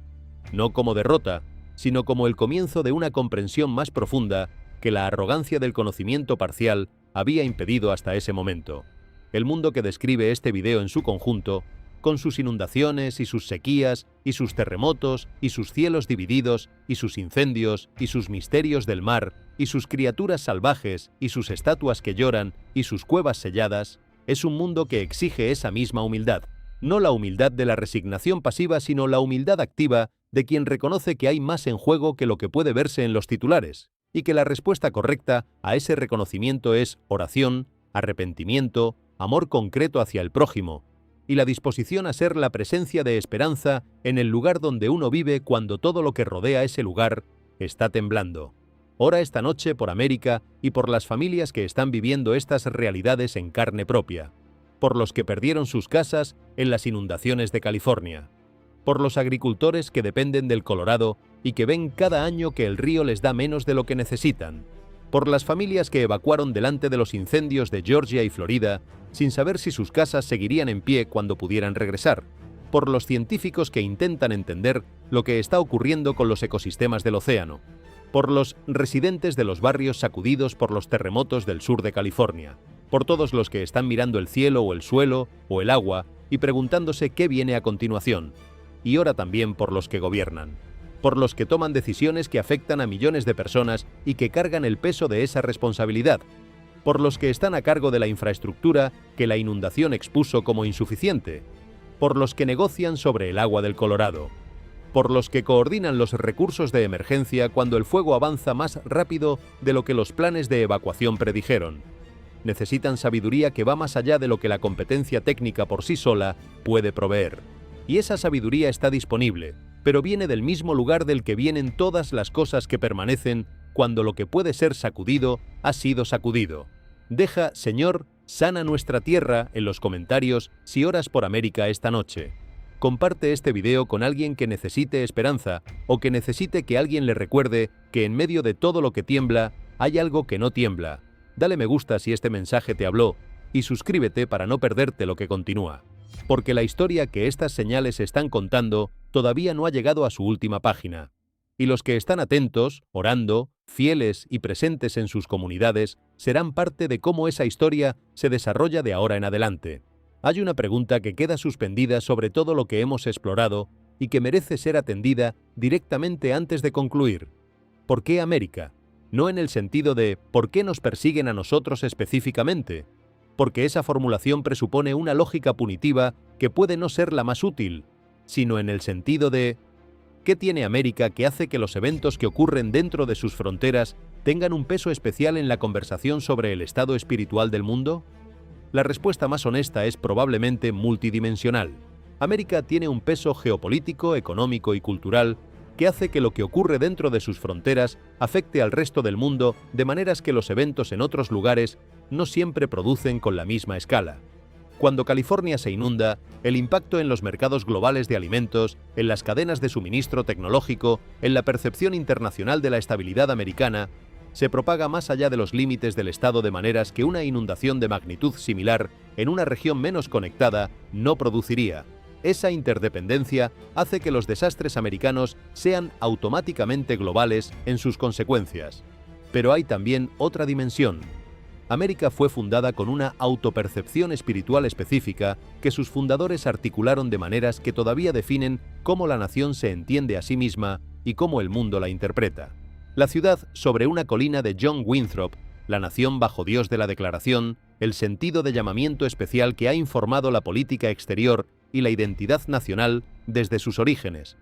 No como derrota, sino como el comienzo de una comprensión más profunda que la arrogancia del conocimiento parcial había impedido hasta ese momento. El mundo que describe este video en su conjunto, con sus inundaciones y sus sequías y sus terremotos y sus cielos divididos y sus incendios y sus misterios del mar y sus criaturas salvajes y sus estatuas que lloran y sus cuevas selladas, es un mundo que exige esa misma humildad. No la humildad de la resignación pasiva, sino la humildad activa de quien reconoce que hay más en juego que lo que puede verse en los titulares, y que la respuesta correcta a ese reconocimiento es oración, arrepentimiento, amor concreto hacia el prójimo, y la disposición a ser la presencia de esperanza en el lugar donde uno vive cuando todo lo que rodea ese lugar está temblando. Ora esta noche por América y por las familias que están viviendo estas realidades en carne propia, por los que perdieron sus casas en las inundaciones de California, por los agricultores que dependen del Colorado y que ven cada año que el río les da menos de lo que necesitan, por las familias que evacuaron delante de los incendios de Georgia y Florida sin saber si sus casas seguirían en pie cuando pudieran regresar, por los científicos que intentan entender lo que está ocurriendo con los ecosistemas del océano, por los residentes de los barrios sacudidos por los terremotos del sur de California, por todos los que están mirando el cielo o el suelo o el agua y preguntándose qué viene a continuación, y ora también por los que gobiernan, por los que toman decisiones que afectan a millones de personas y que cargan el peso de esa responsabilidad, por los que están a cargo de la infraestructura que la inundación expuso como insuficiente, por los que negocian sobre el agua del Colorado, por los que coordinan los recursos de emergencia cuando el fuego avanza más rápido de lo que los planes de evacuación predijeron. Necesitan sabiduría que va más allá de lo que la competencia técnica por sí sola puede proveer. Y esa sabiduría está disponible, pero viene del mismo lugar del que vienen todas las cosas que permanecen cuando lo que puede ser sacudido ha sido sacudido. Deja, Señor, sana nuestra tierra en los comentarios si oras por América esta noche. Comparte este video con alguien que necesite esperanza o que necesite que alguien le recuerde que en medio de todo lo que tiembla hay algo que no tiembla. Dale me gusta si este mensaje te habló y suscríbete para no perderte lo que continúa. Porque la historia que estas señales están contando todavía no ha llegado a su última página. Y los que están atentos, orando, fieles y presentes en sus comunidades, serán parte de cómo esa historia se desarrolla de ahora en adelante. Hay una pregunta que queda suspendida sobre todo lo que hemos explorado y que merece ser atendida directamente antes de concluir. ¿Por qué América? No en el sentido de ¿por qué nos persiguen a nosotros específicamente? Porque esa formulación presupone una lógica punitiva que puede no ser la más útil, sino en el sentido de ¿qué tiene América que hace que los eventos que ocurren dentro de sus fronteras tengan un peso especial en la conversación sobre el estado espiritual del mundo? La respuesta más honesta es probablemente multidimensional. América tiene un peso geopolítico, económico y cultural que hace que lo que ocurre dentro de sus fronteras afecte al resto del mundo de maneras que los eventos en otros lugares no siempre producen con la misma escala. Cuando California se inunda, el impacto en los mercados globales de alimentos, en las cadenas de suministro tecnológico, en la percepción internacional de la estabilidad americana, se propaga más allá de los límites del estado de maneras que una inundación de magnitud similar en una región menos conectada no produciría. Esa interdependencia hace que los desastres americanos sean automáticamente globales en sus consecuencias. Pero hay también otra dimensión. América fue fundada con una autopercepción espiritual específica que sus fundadores articularon de maneras que todavía definen cómo la nación se entiende a sí misma y cómo el mundo la interpreta. La ciudad sobre una colina de John Winthrop, la nación bajo Dios de la Declaración, el sentido de llamamiento especial que ha informado la política exterior y la identidad nacional desde sus orígenes.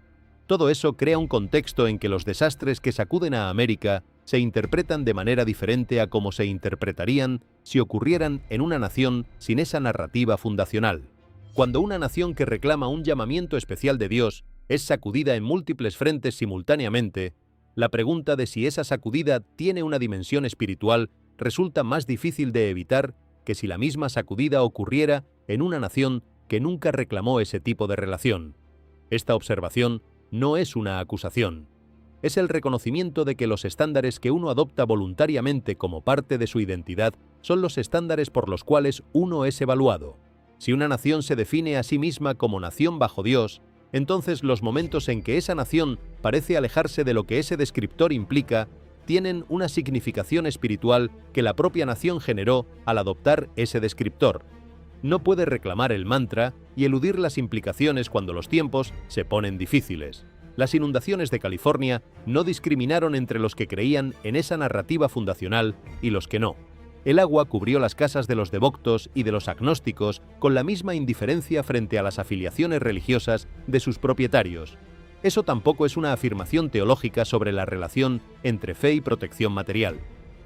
Todo eso crea un contexto en que los desastres que sacuden a América se interpretan de manera diferente a como se interpretarían si ocurrieran en una nación sin esa narrativa fundacional. Cuando una nación que reclama un llamamiento especial de Dios es sacudida en múltiples frentes simultáneamente, la pregunta de si esa sacudida tiene una dimensión espiritual resulta más difícil de evitar que si la misma sacudida ocurriera en una nación que nunca reclamó ese tipo de relación. Esta observación no es una acusación. Es el reconocimiento de que los estándares que uno adopta voluntariamente como parte de su identidad son los estándares por los cuales uno es evaluado. Si una nación se define a sí misma como nación bajo Dios, entonces los momentos en que esa nación parece alejarse de lo que ese descriptor implica tienen una significación espiritual que la propia nación generó al adoptar ese descriptor. No puede reclamar el mantra y eludir las implicaciones cuando los tiempos se ponen difíciles. Las inundaciones de California no discriminaron entre los que creían en esa narrativa fundacional y los que no. El agua cubrió las casas de los devotos y de los agnósticos con la misma indiferencia frente a las afiliaciones religiosas de sus propietarios. Eso tampoco es una afirmación teológica sobre la relación entre fe y protección material.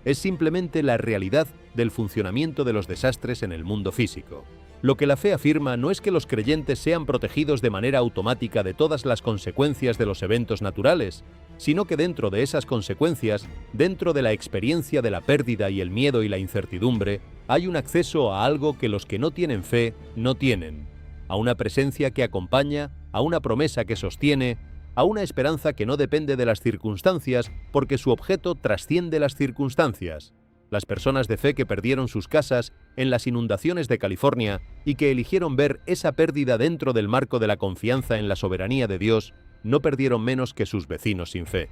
Es simplemente la realidad del funcionamiento de los desastres en el mundo físico. Lo que la fe afirma no es que los creyentes sean protegidos de manera automática de todas las consecuencias de los eventos naturales, sino que dentro de esas consecuencias, dentro de la experiencia de la pérdida y el miedo y la incertidumbre, hay un acceso a algo que los que no tienen fe no tienen, a una presencia que acompaña, a una promesa que sostiene, a una esperanza que no depende de las circunstancias porque su objeto trasciende las circunstancias. Las personas de fe que perdieron sus casas en las inundaciones de California y que eligieron ver esa pérdida dentro del marco de la confianza en la soberanía de Dios, no perdieron menos que sus vecinos sin fe.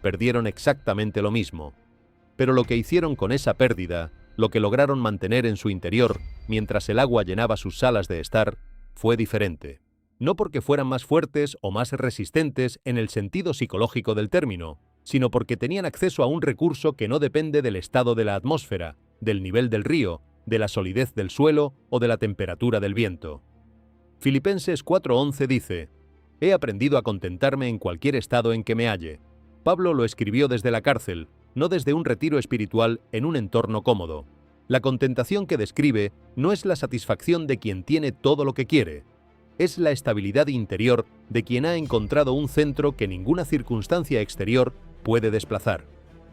Perdieron exactamente lo mismo. Pero lo que hicieron con esa pérdida, lo que lograron mantener en su interior mientras el agua llenaba sus salas de estar, fue diferente. No porque fueran más fuertes o más resistentes en el sentido psicológico del término, sino porque tenían acceso a un recurso que no depende del estado de la atmósfera, del nivel del río, de la solidez del suelo o de la temperatura del viento. Filipenses 4:11 dice: «He aprendido a contentarme en cualquier estado en que me halle». Pablo lo escribió desde la cárcel, no desde un retiro espiritual en un entorno cómodo. La contentación que describe no es la satisfacción de quien tiene todo lo que quiere, es la estabilidad interior de quien ha encontrado un centro que ninguna circunstancia exterior puede desplazar.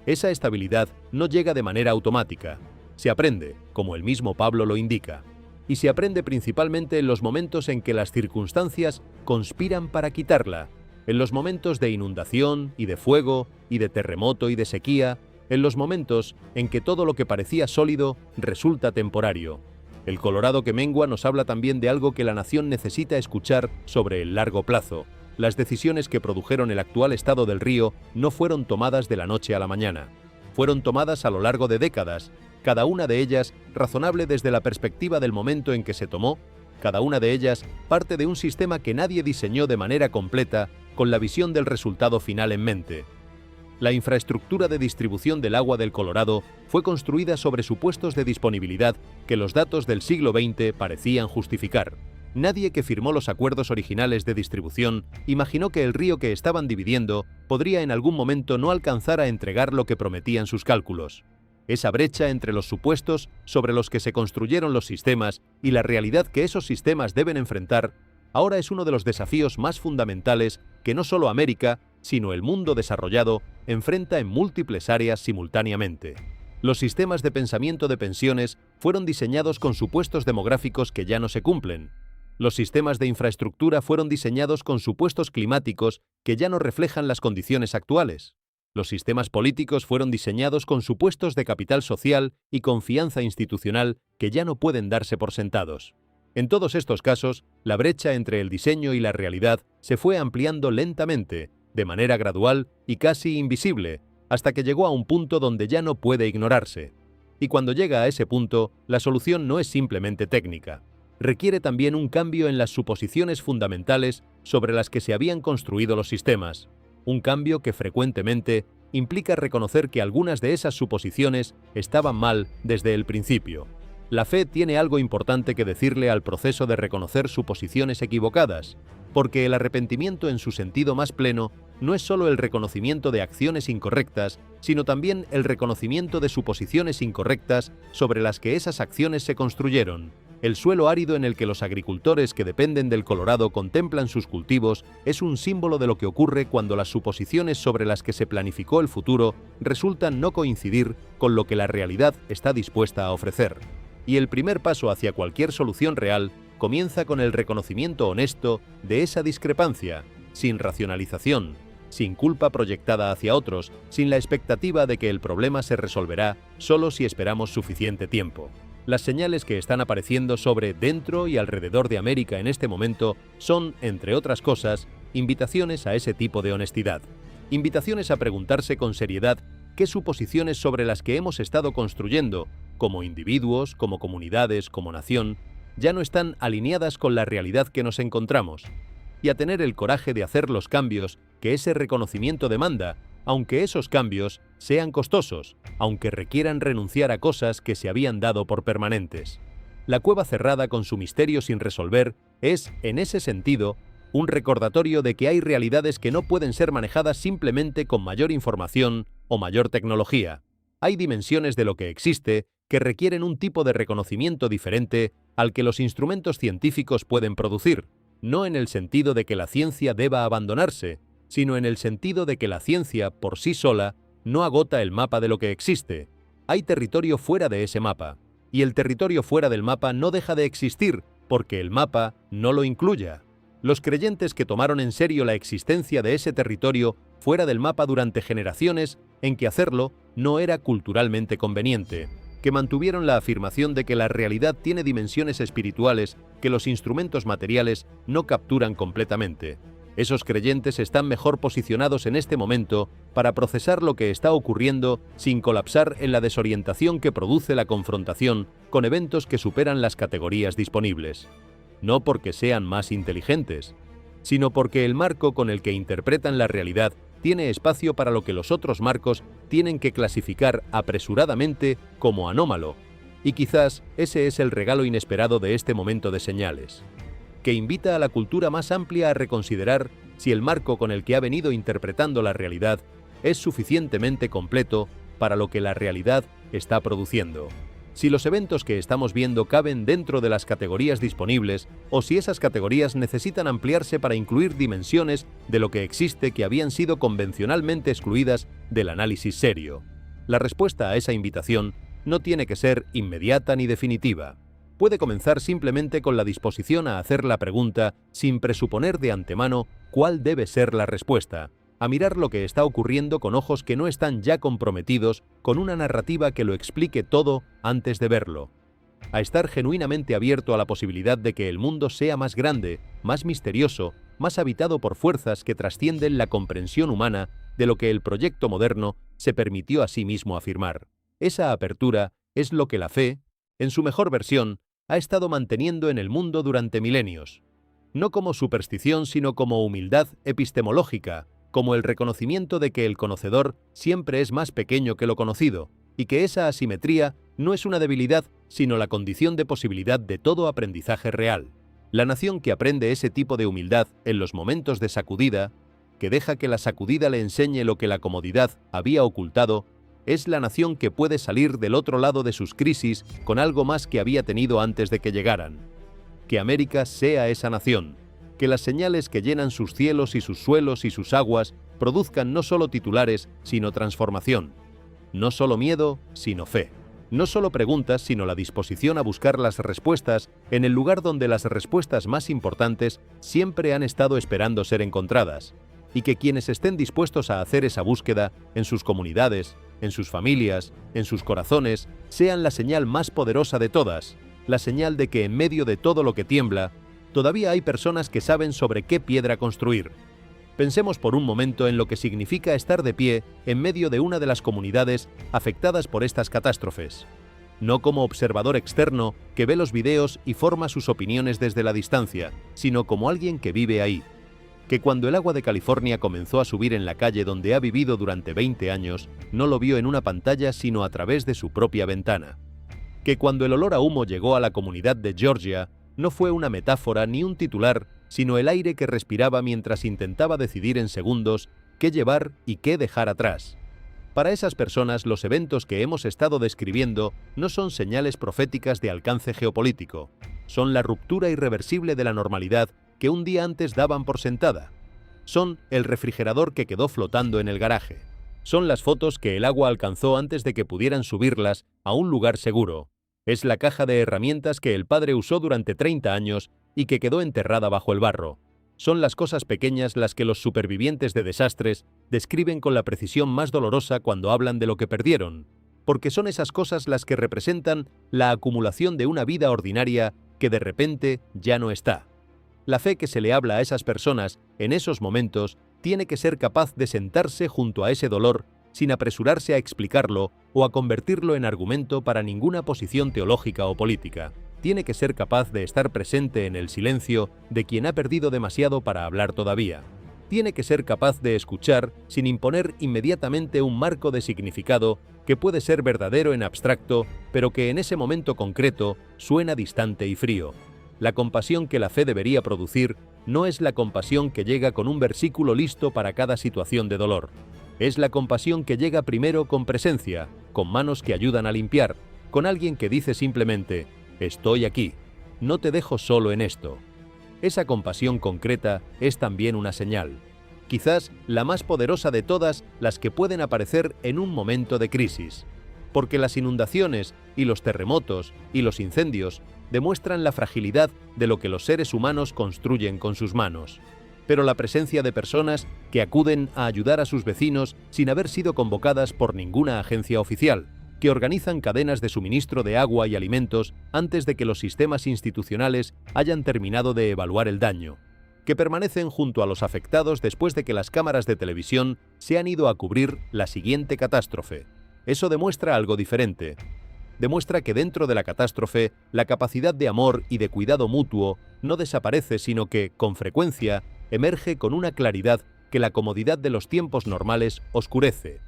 Esa estabilidad no llega de manera automática, se aprende, como el mismo Pablo lo indica, y se aprende principalmente en los momentos en que las circunstancias conspiran para quitarla, en los momentos de inundación y de fuego y de terremoto y de sequía, en los momentos en que todo lo que parecía sólido resulta temporario. El Colorado que mengua nos habla también de algo que la nación necesita escuchar sobre el largo plazo. Las decisiones que produjeron el actual estado del río no fueron tomadas de la noche a la mañana. Fueron tomadas a lo largo de décadas, cada una de ellas razonable desde la perspectiva del momento en que se tomó, cada una de ellas parte de un sistema que nadie diseñó de manera completa con la visión del resultado final en mente. La infraestructura de distribución del agua del Colorado fue construida sobre supuestos de disponibilidad que los datos del siglo XX parecían justificar. Nadie que firmó los acuerdos originales de distribución imaginó que el río que estaban dividiendo podría en algún momento no alcanzar a entregar lo que prometían sus cálculos. Esa brecha entre los supuestos sobre los que se construyeron los sistemas y la realidad que esos sistemas deben enfrentar ahora es uno de los desafíos más fundamentales que no solo América, sino el mundo desarrollado enfrenta en múltiples áreas simultáneamente. Los sistemas de pensamiento de pensiones fueron diseñados con supuestos demográficos que ya no se cumplen. Los sistemas de infraestructura fueron diseñados con supuestos climáticos que ya no reflejan las condiciones actuales. Los sistemas políticos fueron diseñados con supuestos de capital social y confianza institucional que ya no pueden darse por sentados. En todos estos casos, la brecha entre el diseño y la realidad se fue ampliando lentamente, de manera gradual y casi invisible, hasta que llegó a un punto donde ya no puede ignorarse. Y cuando llega a ese punto, la solución no es simplemente técnica. Requiere también un cambio en las suposiciones fundamentales sobre las que se habían construido los sistemas. Un cambio que frecuentemente implica reconocer que algunas de esas suposiciones estaban mal desde el principio. La fe tiene algo importante que decirle al proceso de reconocer suposiciones equivocadas, porque el arrepentimiento en su sentido más pleno no es solo el reconocimiento de acciones incorrectas, sino también el reconocimiento de suposiciones incorrectas sobre las que esas acciones se construyeron. El suelo árido en el que los agricultores que dependen del Colorado contemplan sus cultivos es un símbolo de lo que ocurre cuando las suposiciones sobre las que se planificó el futuro resultan no coincidir con lo que la realidad está dispuesta a ofrecer. Y el primer paso hacia cualquier solución real comienza con el reconocimiento honesto de esa discrepancia, sin racionalización, sin culpa proyectada hacia otros, sin la expectativa de que el problema se resolverá solo si esperamos suficiente tiempo. Las señales que están apareciendo sobre, dentro y alrededor de América en este momento son, entre otras cosas, invitaciones a ese tipo de honestidad. Invitaciones a preguntarse con seriedad qué suposiciones sobre las que hemos estado construyendo, como individuos, como comunidades, como nación, ya no están alineadas con la realidad que nos encontramos, y a tener el coraje de hacer los cambios que ese reconocimiento demanda, aunque esos cambios sean costosos, aunque requieran renunciar a cosas que se habían dado por permanentes. La cueva cerrada con su misterio sin resolver es, en ese sentido, un recordatorio de que hay realidades que no pueden ser manejadas simplemente con mayor información o mayor tecnología. Hay dimensiones de lo que existe que requieren un tipo de reconocimiento diferente al que los instrumentos científicos pueden producir, no en el sentido de que la ciencia deba abandonarse, sino en el sentido de que la ciencia, por sí sola, no agota el mapa de lo que existe. Hay territorio fuera de ese mapa, y el territorio fuera del mapa no deja de existir porque el mapa no lo incluya. Los creyentes que tomaron en serio la existencia de ese territorio fuera del mapa durante generaciones en que hacerlo no era culturalmente conveniente, que mantuvieron la afirmación de que la realidad tiene dimensiones espirituales que los instrumentos materiales no capturan completamente. Esos creyentes están mejor posicionados en este momento para procesar lo que está ocurriendo sin colapsar en la desorientación que produce la confrontación con eventos que superan las categorías disponibles. No porque sean más inteligentes, sino porque el marco con el que interpretan la realidad tiene espacio para lo que los otros marcos tienen que clasificar apresuradamente como anómalo, y quizás ese es el regalo inesperado de este momento de señales, que invita a la cultura más amplia a reconsiderar si el marco con el que ha venido interpretando la realidad es suficientemente completo para lo que la realidad está produciendo. Si los eventos que estamos viendo caben dentro de las categorías disponibles o si esas categorías necesitan ampliarse para incluir dimensiones de lo que existe que habían sido convencionalmente excluidas del análisis serio. La respuesta a esa invitación no tiene que ser inmediata ni definitiva. Puede comenzar simplemente con la disposición a hacer la pregunta sin presuponer de antemano cuál debe ser la respuesta, a mirar lo que está ocurriendo con ojos que no están ya comprometidos con una narrativa que lo explique todo antes de verlo, a estar genuinamente abierto a la posibilidad de que el mundo sea más grande, más misterioso, más habitado por fuerzas que trascienden la comprensión humana de lo que el proyecto moderno se permitió a sí mismo afirmar. Esa apertura es lo que la fe, en su mejor versión, ha estado manteniendo en el mundo durante milenios, no como superstición sino como humildad epistemológica, como el reconocimiento de que el conocedor siempre es más pequeño que lo conocido, y que esa asimetría no es una debilidad, sino la condición de posibilidad de todo aprendizaje real. La nación que aprende ese tipo de humildad en los momentos de sacudida, que deja que la sacudida le enseñe lo que la comodidad había ocultado, es la nación que puede salir del otro lado de sus crisis con algo más que había tenido antes de que llegaran. Que América sea esa nación, que las señales que llenan sus cielos y sus suelos y sus aguas produzcan no solo titulares, sino transformación. No solo miedo, sino fe. No solo preguntas, sino la disposición a buscar las respuestas en el lugar donde las respuestas más importantes siempre han estado esperando ser encontradas, y que quienes estén dispuestos a hacer esa búsqueda en sus comunidades, en sus familias, en sus corazones, sean la señal más poderosa de todas, la señal de que en medio de todo lo que tiembla, todavía hay personas que saben sobre qué piedra construir. Pensemos por un momento en lo que significa estar de pie en medio de una de las comunidades afectadas por estas catástrofes. No como observador externo que ve los videos y forma sus opiniones desde la distancia, sino como alguien que vive ahí. Que cuando el agua de California comenzó a subir en la calle donde ha vivido durante 20 años, no lo vio en una pantalla sino a través de su propia ventana. Que cuando el olor a humo llegó a la comunidad de Georgia, no fue una metáfora ni un titular, sino el aire que respiraba mientras intentaba decidir en segundos qué llevar y qué dejar atrás. Para esas personas, los eventos que hemos estado describiendo no son señales proféticas de alcance geopolítico, son la ruptura irreversible de la normalidad que un día antes daban por sentada. Son el refrigerador que quedó flotando en el garaje. Son las fotos que el agua alcanzó antes de que pudieran subirlas a un lugar seguro. Es la caja de herramientas que el padre usó durante 30 años y que quedó enterrada bajo el barro. Son las cosas pequeñas las que los supervivientes de desastres describen con la precisión más dolorosa cuando hablan de lo que perdieron, porque son esas cosas las que representan la acumulación de una vida ordinaria que de repente ya no está. La fe que se le habla a esas personas en esos momentos tiene que ser capaz de sentarse junto a ese dolor sin apresurarse a explicarlo o a convertirlo en argumento para ninguna posición teológica o política. Tiene que ser capaz de estar presente en el silencio de quien ha perdido demasiado para hablar todavía. Tiene que ser capaz de escuchar sin imponer inmediatamente un marco de significado que puede ser verdadero en abstracto, pero que en ese momento concreto suena distante y frío. La compasión que la fe debería producir no es la compasión que llega con un versículo listo para cada situación de dolor. Es la compasión que llega primero con presencia, con manos que ayudan a limpiar, con alguien que dice simplemente, estoy aquí, no te dejo solo en esto. Esa compasión concreta es también una señal, quizás la más poderosa de todas las que pueden aparecer en un momento de crisis, porque las inundaciones y los terremotos y los incendios demuestran la fragilidad de lo que los seres humanos construyen con sus manos. Pero la presencia de personas que acuden a ayudar a sus vecinos sin haber sido convocadas por ninguna agencia oficial, que organizan cadenas de suministro de agua y alimentos antes de que los sistemas institucionales hayan terminado de evaluar el daño, que permanecen junto a los afectados después de que las cámaras de televisión se han ido a cubrir la siguiente catástrofe. Eso demuestra algo diferente. Demuestra que dentro de la catástrofe, la capacidad de amor y de cuidado mutuo no desaparece, sino que, con frecuencia, emerge con una claridad que la comodidad de los tiempos normales oscurece.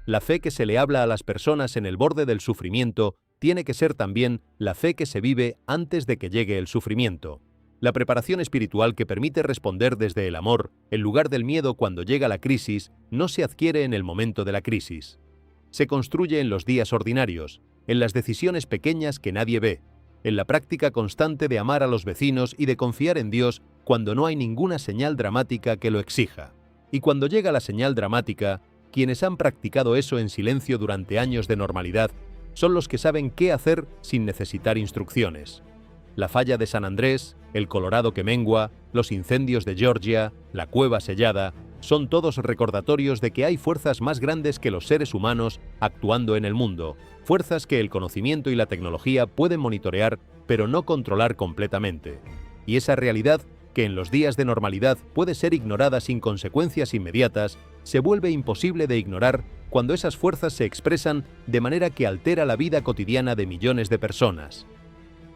La fe que se le habla a las personas en el borde del sufrimiento tiene que ser también la fe que se vive antes de que llegue el sufrimiento. La preparación espiritual que permite responder desde el amor, en lugar del miedo cuando llega la crisis, no se adquiere en el momento de la crisis. Se construye en los días ordinarios, en las decisiones pequeñas que nadie ve, en la práctica constante de amar a los vecinos y de confiar en Dios cuando no hay ninguna señal dramática que lo exija. Y cuando llega la señal dramática, quienes han practicado eso en silencio durante años de normalidad son los que saben qué hacer sin necesitar instrucciones. La falla de San Andrés, el Colorado que mengua, los incendios de Georgia, la cueva sellada, son todos recordatorios de que hay fuerzas más grandes que los seres humanos actuando en el mundo, fuerzas que el conocimiento y la tecnología pueden monitorear, pero no controlar completamente. Y esa realidad, que en los días de normalidad puede ser ignorada sin consecuencias inmediatas, se vuelve imposible de ignorar cuando esas fuerzas se expresan de manera que altera la vida cotidiana de millones de personas.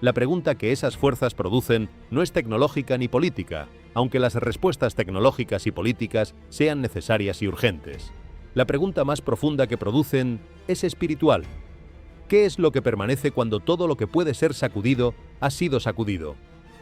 La pregunta que esas fuerzas producen no es tecnológica ni política, aunque las respuestas tecnológicas y políticas sean necesarias y urgentes. La pregunta más profunda que producen es espiritual. ¿Qué es lo que permanece cuando todo lo que puede ser sacudido ha sido sacudido?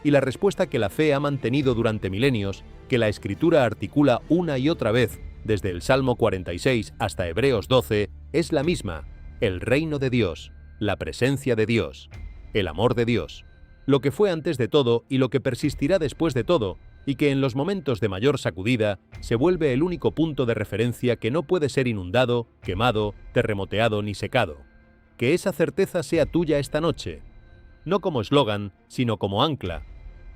Y la respuesta que la fe ha mantenido durante milenios, que la Escritura articula una y otra vez, desde el Salmo 46 hasta Hebreos 12, es la misma: el reino de Dios, la presencia de Dios, el amor de Dios, lo que fue antes de todo y lo que persistirá después de todo, y que en los momentos de mayor sacudida se vuelve el único punto de referencia que no puede ser inundado, quemado, terremoteado ni secado. Que esa certeza sea tuya esta noche, no como eslogan, sino como ancla,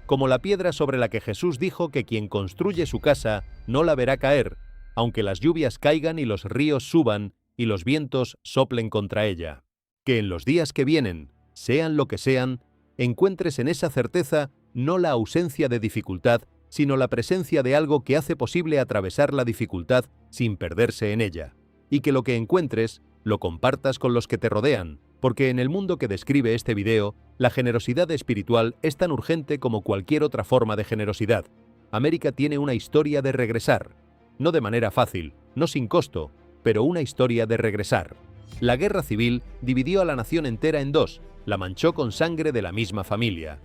como la piedra sobre la que Jesús dijo que quien construye su casa no la verá caer, aunque las lluvias caigan y los ríos suban y los vientos soplen contra ella. Que en los días que vienen, sean lo que sean, encuentres en esa certeza no la ausencia de dificultad, sino la presencia de algo que hace posible atravesar la dificultad sin perderse en ella, y que lo que encuentres lo compartas con los que te rodean, porque en el mundo que describe este video, la generosidad espiritual es tan urgente como cualquier otra forma de generosidad. América tiene una historia de regresar, no de manera fácil, no sin costo, pero una historia de regresar. La guerra civil dividió a la nación entera en dos, la manchó con sangre de la misma familia.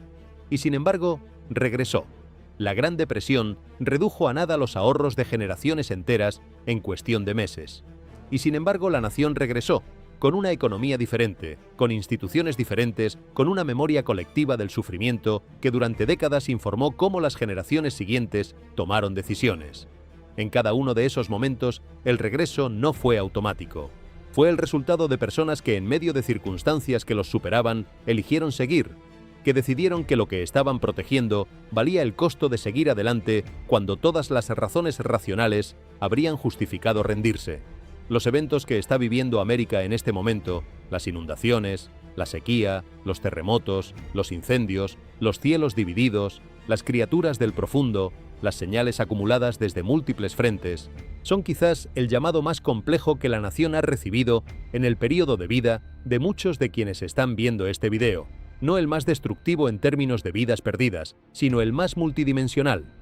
Y sin embargo, regresó. La Gran Depresión redujo a nada los ahorros de generaciones enteras en cuestión de meses. Y sin embargo, la nación regresó, con una economía diferente, con instituciones diferentes, con una memoria colectiva del sufrimiento que durante décadas informó cómo las generaciones siguientes tomaron decisiones. En cada uno de esos momentos, el regreso no fue automático. Fue el resultado de personas que en medio de circunstancias que los superaban, eligieron seguir, que decidieron que lo que estaban protegiendo valía el costo de seguir adelante cuando todas las razones racionales habrían justificado rendirse. Los eventos que está viviendo América en este momento, las inundaciones, la sequía, los terremotos, los incendios, los cielos divididos, las criaturas del profundo, las señales acumuladas desde múltiples frentes, son quizás el llamado más complejo que la nación ha recibido en el periodo de vida de muchos de quienes están viendo este video. No el más destructivo en términos de vidas perdidas, sino el más multidimensional.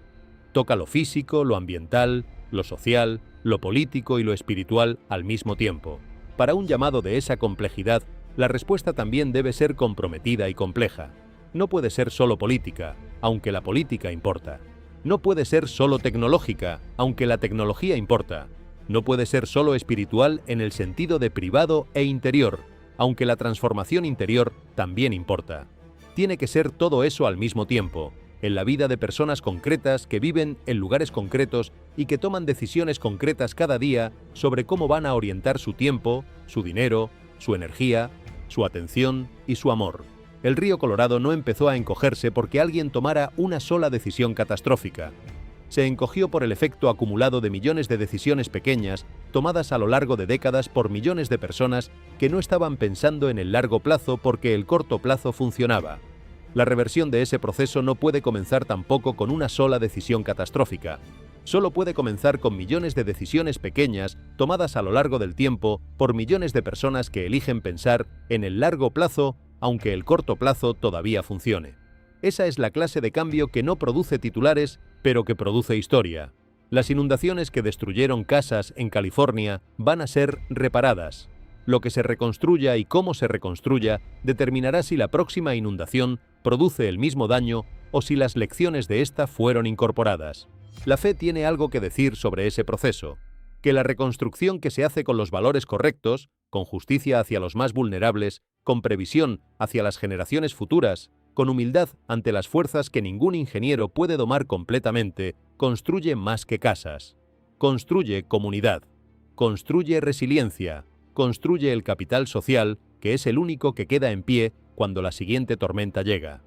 Toca lo físico, lo ambiental, lo social, lo político y lo espiritual al mismo tiempo. Para un llamado de esa complejidad, la respuesta también debe ser comprometida y compleja. No puede ser solo política, aunque la política importa. No puede ser solo tecnológica, aunque la tecnología importa. No puede ser solo espiritual en el sentido de privado e interior, aunque la transformación interior también importa. Tiene que ser todo eso al mismo tiempo, en la vida de personas concretas que viven en lugares concretos y que toman decisiones concretas cada día sobre cómo van a orientar su tiempo, su dinero, su energía, su atención y su amor. El río Colorado no empezó a encogerse porque alguien tomara una sola decisión catastrófica. Se encogió por el efecto acumulado de millones de decisiones pequeñas tomadas a lo largo de décadas por millones de personas que no estaban pensando en el largo plazo porque el corto plazo funcionaba. La reversión de ese proceso no puede comenzar tampoco con una sola decisión catastrófica. Solo puede comenzar con millones de decisiones pequeñas tomadas a lo largo del tiempo por millones de personas que eligen pensar en el largo plazo, aunque el corto plazo todavía funcione. Esa es la clase de cambio que no produce titulares, pero que produce historia. Las inundaciones que destruyeron casas en California van a ser reparadas. Lo que se reconstruya y cómo se reconstruya determinará si la próxima inundación produce el mismo daño o si las lecciones de esta fueron incorporadas. La fe tiene algo que decir sobre ese proceso, que la reconstrucción que se hace con los valores correctos, con justicia hacia los más vulnerables, con previsión hacia las generaciones futuras, con humildad ante las fuerzas que ningún ingeniero puede domar completamente, construye más que casas. Construye comunidad, construye resiliencia, construye el capital social, que es el único que queda en pie cuando la siguiente tormenta llega.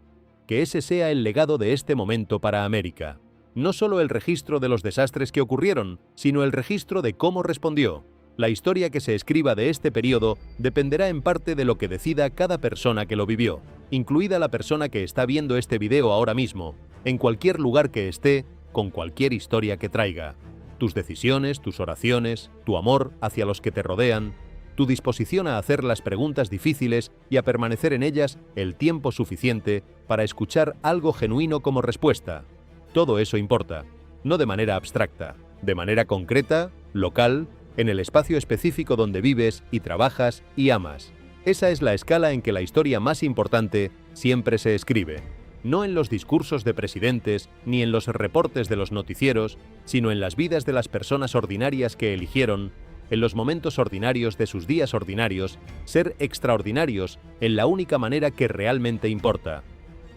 Que ese sea el legado de este momento para América. No solo el registro de los desastres que ocurrieron, sino el registro de cómo respondió. La historia que se escriba de este periodo dependerá en parte de lo que decida cada persona que lo vivió, incluida la persona que está viendo este video ahora mismo, en cualquier lugar que esté, con cualquier historia que traiga. Tus decisiones, tus oraciones, tu amor hacia los que te rodean, tu disposición a hacer las preguntas difíciles y a permanecer en ellas el tiempo suficiente para escuchar algo genuino como respuesta. Todo eso importa, no de manera abstracta, de manera concreta, local, en el espacio específico donde vives y trabajas y amas. Esa es la escala en que la historia más importante siempre se escribe. No en los discursos de presidentes ni en los reportes de los noticieros, sino en las vidas de las personas ordinarias que eligieron, en los momentos ordinarios de sus días ordinarios, ser extraordinarios en la única manera que realmente importa,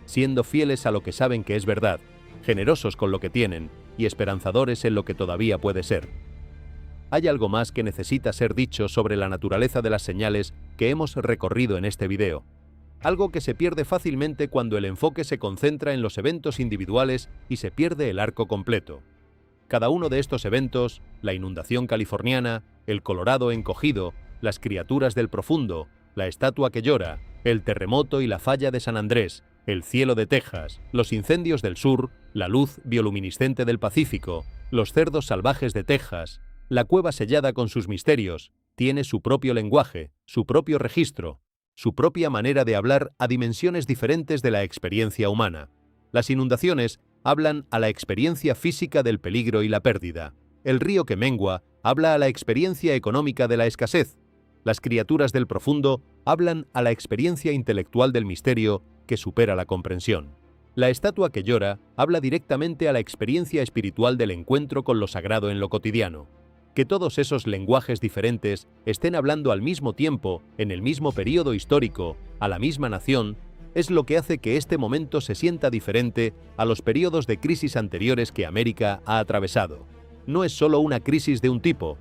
siendo fieles a lo que saben que es verdad, generosos con lo que tienen y esperanzadores en lo que todavía puede ser. Hay algo más que necesita ser dicho sobre la naturaleza de las señales que hemos recorrido en este video. Algo que se pierde fácilmente cuando el enfoque se concentra en los eventos individuales y se pierde el arco completo. Cada uno de estos eventos, la inundación californiana, el Colorado encogido, las criaturas del profundo, la estatua que llora, el terremoto y la falla de San Andrés, el cielo de Texas, los incendios del sur, la luz bioluminiscente del Pacífico, los cerdos salvajes de Texas, la cueva sellada con sus misterios, tiene su propio lenguaje, su propio registro, su propia manera de hablar a dimensiones diferentes de la experiencia humana. Las inundaciones hablan a la experiencia física del peligro y la pérdida. El río que mengua habla a la experiencia económica de la escasez. Las criaturas del profundo hablan a la experiencia intelectual del misterio que supera la comprensión. La estatua que llora habla directamente a la experiencia espiritual del encuentro con lo sagrado en lo cotidiano. Que todos esos lenguajes diferentes estén hablando al mismo tiempo, en el mismo periodo histórico, a la misma nación, es lo que hace que este momento se sienta diferente a los periodos de crisis anteriores que América ha atravesado. No es solo una crisis de un tipo,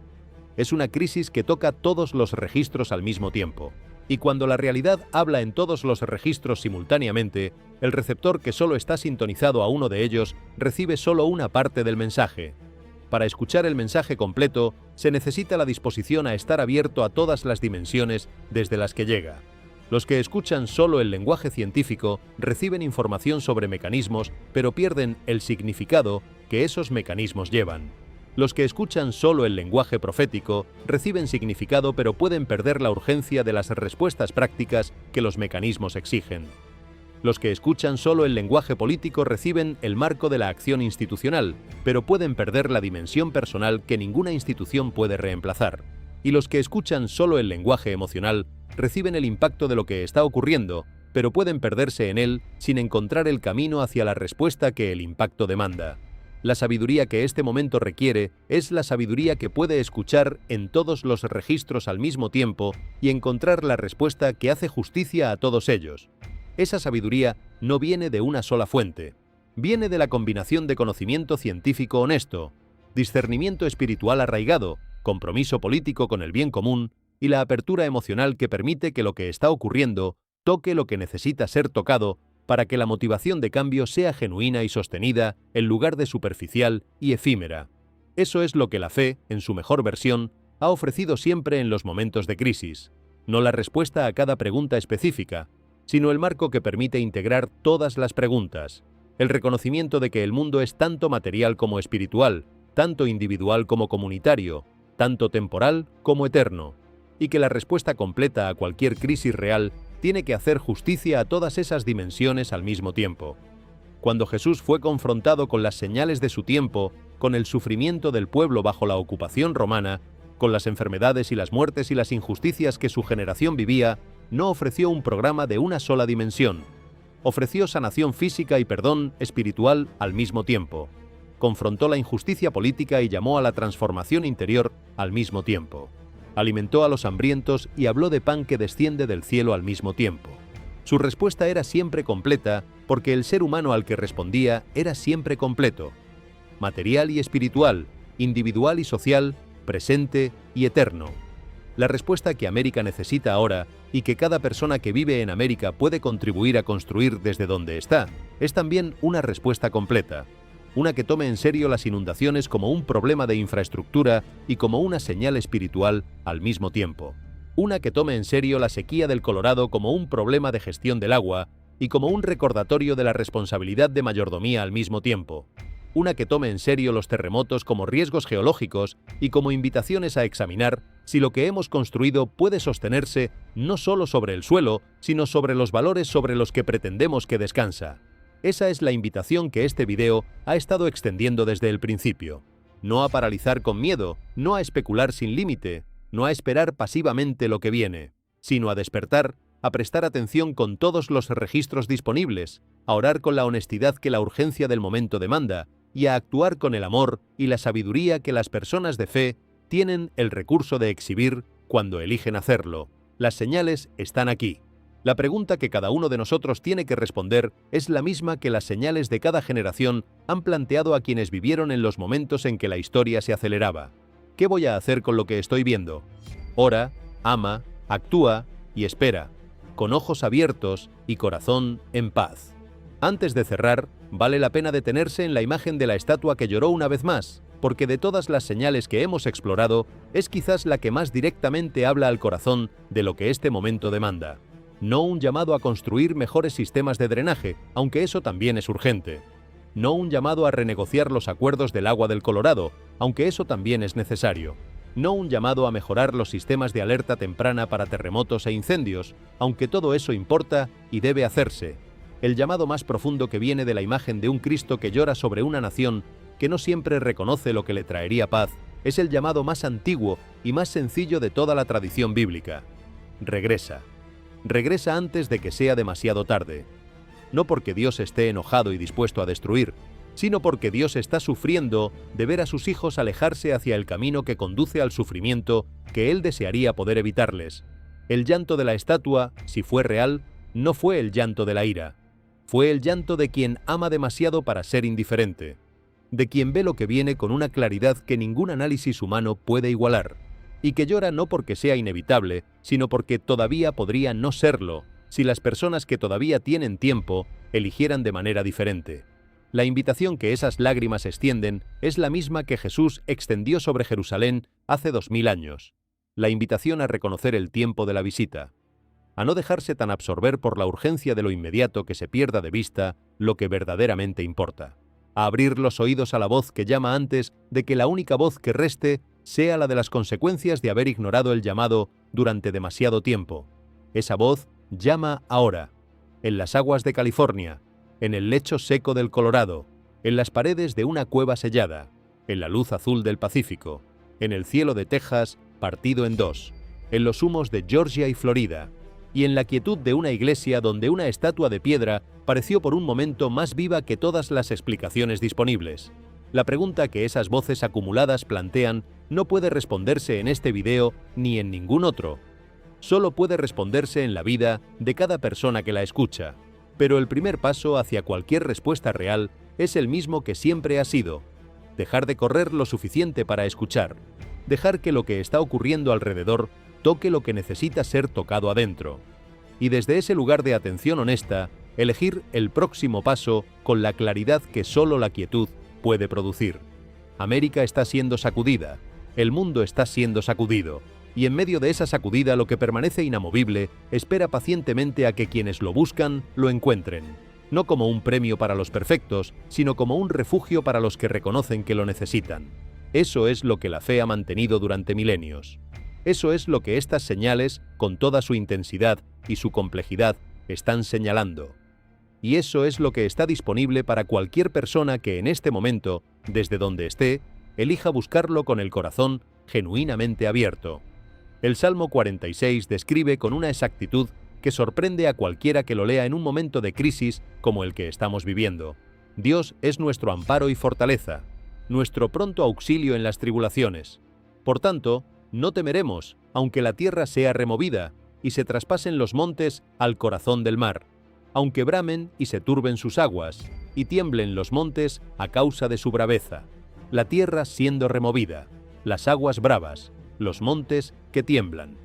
es una crisis que toca todos los registros al mismo tiempo. Y cuando la realidad habla en todos los registros simultáneamente, el receptor que solo está sintonizado a uno de ellos recibe solo una parte del mensaje. Para escuchar el mensaje completo, se necesita la disposición a estar abierto a todas las dimensiones desde las que llega. Los que escuchan solo el lenguaje científico reciben información sobre mecanismos, pero pierden el significado que esos mecanismos llevan. Los que escuchan solo el lenguaje profético reciben significado, pero pueden perder la urgencia de las respuestas prácticas que los mecanismos exigen. Los que escuchan solo el lenguaje político reciben el marco de la acción institucional, pero pueden perder la dimensión personal que ninguna institución puede reemplazar. Y los que escuchan solo el lenguaje emocional reciben el impacto de lo que está ocurriendo, pero pueden perderse en él sin encontrar el camino hacia la respuesta que el impacto demanda. La sabiduría que este momento requiere es la sabiduría que puede escuchar en todos los registros al mismo tiempo y encontrar la respuesta que hace justicia a todos ellos. Esa sabiduría no viene de una sola fuente. Viene de la combinación de conocimiento científico honesto, discernimiento espiritual arraigado, compromiso político con el bien común y la apertura emocional que permite que lo que está ocurriendo toque lo que necesita ser tocado para que la motivación de cambio sea genuina y sostenida en lugar de superficial y efímera. Eso es lo que la fe, en su mejor versión, ha ofrecido siempre en los momentos de crisis. No la respuesta a cada pregunta específica, sino el marco que permite integrar todas las preguntas. El reconocimiento de que el mundo es tanto material como espiritual, tanto individual como comunitario, tanto temporal como eterno, y que la respuesta completa a cualquier crisis real tiene que hacer justicia a todas esas dimensiones al mismo tiempo. Cuando Jesús fue confrontado con las señales de su tiempo, con el sufrimiento del pueblo bajo la ocupación romana, con las enfermedades y las muertes y las injusticias que su generación vivía, no ofreció un programa de una sola dimensión. Ofreció sanación física y perdón espiritual al mismo tiempo. Confrontó la injusticia política y llamó a la transformación interior al mismo tiempo. Alimentó a los hambrientos y habló de pan que desciende del cielo al mismo tiempo. Su respuesta era siempre completa porque el ser humano al que respondía era siempre completo. Material y espiritual, individual y social, presente y eterno. La respuesta que América necesita ahora y que cada persona que vive en América puede contribuir a construir desde donde está, es también una respuesta completa. Una que tome en serio las inundaciones como un problema de infraestructura y como una señal espiritual al mismo tiempo. Una que tome en serio la sequía del Colorado como un problema de gestión del agua y como un recordatorio de la responsabilidad de mayordomía al mismo tiempo. Una que tome en serio los terremotos como riesgos geológicos y como invitaciones a examinar si lo que hemos construido puede sostenerse no solo sobre el suelo, sino sobre los valores sobre los que pretendemos que descansa. Esa es la invitación que este video ha estado extendiendo desde el principio. No a paralizar con miedo, no a especular sin límite, no a esperar pasivamente lo que viene, sino a despertar, a prestar atención con todos los registros disponibles, a orar con la honestidad que la urgencia del momento demanda y a actuar con el amor y la sabiduría que las personas de fe tienen el recurso de exhibir cuando eligen hacerlo. Las señales están aquí. La pregunta que cada uno de nosotros tiene que responder es la misma que las señales de cada generación han planteado a quienes vivieron en los momentos en que la historia se aceleraba. ¿Qué voy a hacer con lo que estoy viendo? Ora, ama, actúa y espera, con ojos abiertos y corazón en paz. Antes de cerrar, vale la pena detenerse en la imagen de la estatua que lloró una vez más, porque de todas las señales que hemos explorado, es quizás la que más directamente habla al corazón de lo que este momento demanda. No un llamado a construir mejores sistemas de drenaje, aunque eso también es urgente. No un llamado a renegociar los acuerdos del agua del Colorado, aunque eso también es necesario. No un llamado a mejorar los sistemas de alerta temprana para terremotos e incendios, aunque todo eso importa y debe hacerse. El llamado más profundo que viene de la imagen de un Cristo que llora sobre una nación que no siempre reconoce lo que le traería paz, es el llamado más antiguo y más sencillo de toda la tradición bíblica. Regresa. Regresa antes de que sea demasiado tarde. No porque Dios esté enojado y dispuesto a destruir, sino porque Dios está sufriendo de ver a sus hijos alejarse hacia el camino que conduce al sufrimiento que Él desearía poder evitarles. El llanto de la estatua, si fue real, no fue el llanto de la ira. Fue el llanto de quien ama demasiado para ser indiferente, de quien ve lo que viene con una claridad que ningún análisis humano puede igualar, y que llora no porque sea inevitable, sino porque todavía podría no serlo, si las personas que todavía tienen tiempo eligieran de manera diferente. La invitación que esas lágrimas extienden es la misma que Jesús extendió sobre Jerusalén hace 2000 años. La invitación a reconocer el tiempo de la visita, a no dejarse tan absorber por la urgencia de lo inmediato que se pierda de vista lo que verdaderamente importa, a abrir los oídos a la voz que llama antes de que la única voz que reste sea la de las consecuencias de haber ignorado el llamado durante demasiado tiempo. Esa voz llama ahora, en las aguas de California, en el lecho seco del Colorado, en las paredes de una cueva sellada, en la luz azul del Pacífico, en el cielo de Texas partido en dos, en los humos de Georgia y Florida, y en la quietud de una iglesia donde una estatua de piedra pareció por un momento más viva que todas las explicaciones disponibles. La pregunta que esas voces acumuladas plantean no puede responderse en este video ni en ningún otro. Solo puede responderse en la vida de cada persona que la escucha. Pero el primer paso hacia cualquier respuesta real es el mismo que siempre ha sido: dejar de correr lo suficiente para escuchar, dejar que lo que está ocurriendo alrededor toque lo que necesita ser tocado adentro. Y desde ese lugar de atención honesta, elegir el próximo paso con la claridad que solo la quietud puede producir. América está siendo sacudida, el mundo está siendo sacudido, y en medio de esa sacudida lo que permanece inamovible espera pacientemente a que quienes lo buscan lo encuentren, no como un premio para los perfectos, sino como un refugio para los que reconocen que lo necesitan. Eso es lo que la fe ha mantenido durante milenios. Eso es lo que estas señales, con toda su intensidad y su complejidad, están señalando. Y eso es lo que está disponible para cualquier persona que en este momento, desde donde esté, elija buscarlo con el corazón genuinamente abierto. El Salmo 46 describe con una exactitud que sorprende a cualquiera que lo lea en un momento de crisis como el que estamos viviendo. Dios es nuestro amparo y fortaleza, nuestro pronto auxilio en las tribulaciones. Por tanto, no temeremos, aunque la tierra sea removida y se traspasen los montes al corazón del mar, aunque bramen y se turben sus aguas, y tiemblen los montes a causa de su braveza. La tierra siendo removida, las aguas bravas, los montes que tiemblan.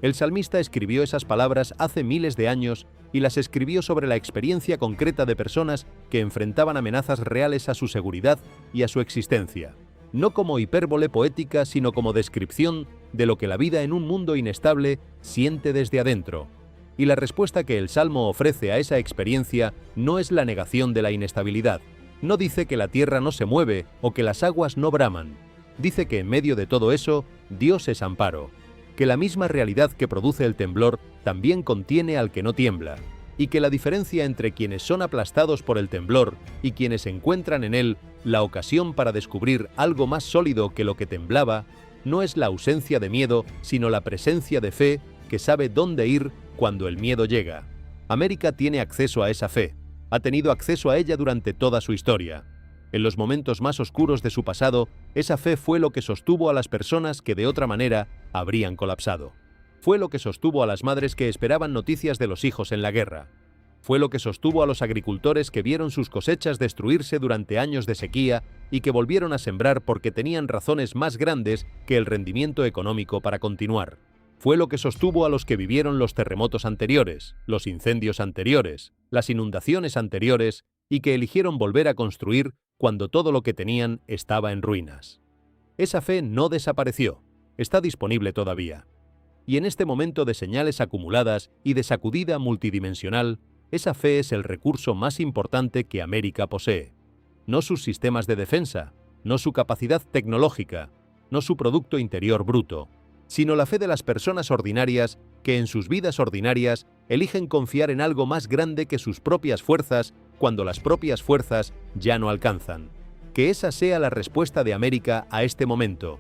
El salmista escribió esas palabras hace miles de años y las escribió sobre la experiencia concreta de personas que enfrentaban amenazas reales a su seguridad y a su existencia, no como hipérbole poética, sino como descripción de lo que la vida en un mundo inestable siente desde adentro. Y la respuesta que el Salmo ofrece a esa experiencia no es la negación de la inestabilidad. No dice que la tierra no se mueve o que las aguas no braman. Dice que en medio de todo eso, Dios es amparo, que la misma realidad que produce el temblor también contiene al que no tiembla, y que la diferencia entre quienes son aplastados por el temblor y quienes encuentran en él la ocasión para descubrir algo más sólido que lo que temblaba, no es la ausencia de miedo, sino la presencia de fe que sabe dónde ir cuando el miedo llega. América tiene acceso a esa fe, ha tenido acceso a ella durante toda su historia. En los momentos más oscuros de su pasado, esa fe fue lo que sostuvo a las personas que de otra manera habrían colapsado. Fue lo que sostuvo a las madres que esperaban noticias de los hijos en la guerra. Fue lo que sostuvo a los agricultores que vieron sus cosechas destruirse durante años de sequía y que volvieron a sembrar porque tenían razones más grandes que el rendimiento económico para continuar. Fue lo que sostuvo a los que vivieron los terremotos anteriores, los incendios anteriores, las inundaciones anteriores y que eligieron volver a construir cuando todo lo que tenían estaba en ruinas. Esa fe no desapareció, está disponible todavía. Y en este momento de señales acumuladas y de sacudida multidimensional, esa fe es el recurso más importante que América posee. No sus sistemas de defensa, no su capacidad tecnológica, no su Producto Interior Bruto, sino la fe de las personas ordinarias que en sus vidas ordinarias eligen confiar en algo más grande que sus propias fuerzas cuando las propias fuerzas ya no alcanzan. Que esa sea la respuesta de América a este momento.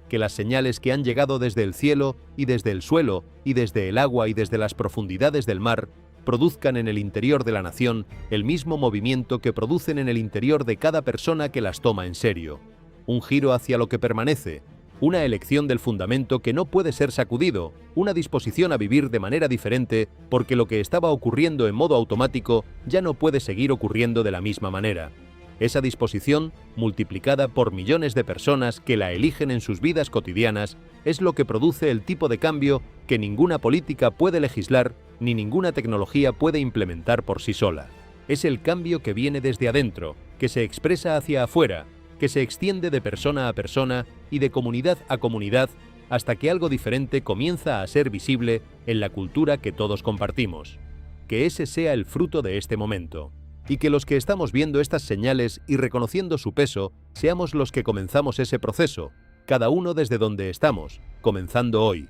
Que las señales que han llegado desde el cielo y desde el suelo y desde el agua y desde las profundidades del mar produzcan en el interior de la nación el mismo movimiento que producen en el interior de cada persona que las toma en serio. Un giro hacia lo que permanece, una elección del fundamento que no puede ser sacudido, una disposición a vivir de manera diferente porque lo que estaba ocurriendo en modo automático ya no puede seguir ocurriendo de la misma manera. Esa disposición, multiplicada por millones de personas que la eligen en sus vidas cotidianas, es lo que produce el tipo de cambio que ninguna política puede legislar ni ninguna tecnología puede implementar por sí sola. Es el cambio que viene desde adentro, que se expresa hacia afuera, que se extiende de persona a persona y de comunidad a comunidad hasta que algo diferente comienza a ser visible en la cultura que todos compartimos. Que ese sea el fruto de este momento. Y que los que estamos viendo estas señales y reconociendo su peso, seamos los que comenzamos ese proceso, cada uno desde donde estamos, comenzando hoy.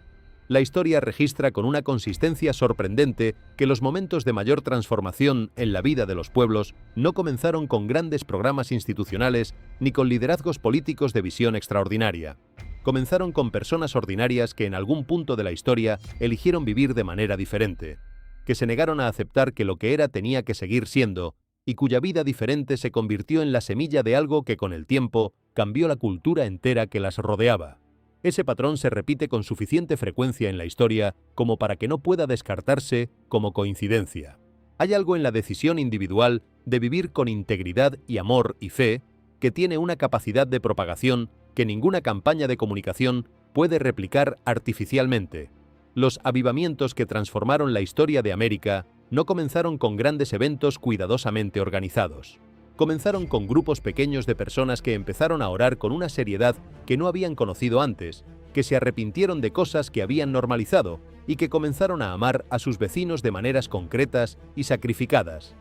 La historia registra con una consistencia sorprendente que los momentos de mayor transformación en la vida de los pueblos no comenzaron con grandes programas institucionales ni con liderazgos políticos de visión extraordinaria. Comenzaron con personas ordinarias que en algún punto de la historia eligieron vivir de manera diferente, que se negaron a aceptar que lo que era tenía que seguir siendo, y cuya vida diferente se convirtió en la semilla de algo que con el tiempo cambió la cultura entera que las rodeaba. Ese patrón se repite con suficiente frecuencia en la historia como para que no pueda descartarse como coincidencia. Hay algo en la decisión individual de vivir con integridad y amor y fe que tiene una capacidad de propagación que ninguna campaña de comunicación puede replicar artificialmente. Los avivamientos que transformaron la historia de América no comenzaron con grandes eventos cuidadosamente organizados. Comenzaron con grupos pequeños de personas que empezaron a orar con una seriedad que no habían conocido antes, que se arrepintieron de cosas que habían normalizado y que comenzaron a amar a sus vecinos de maneras concretas y sacrificadas.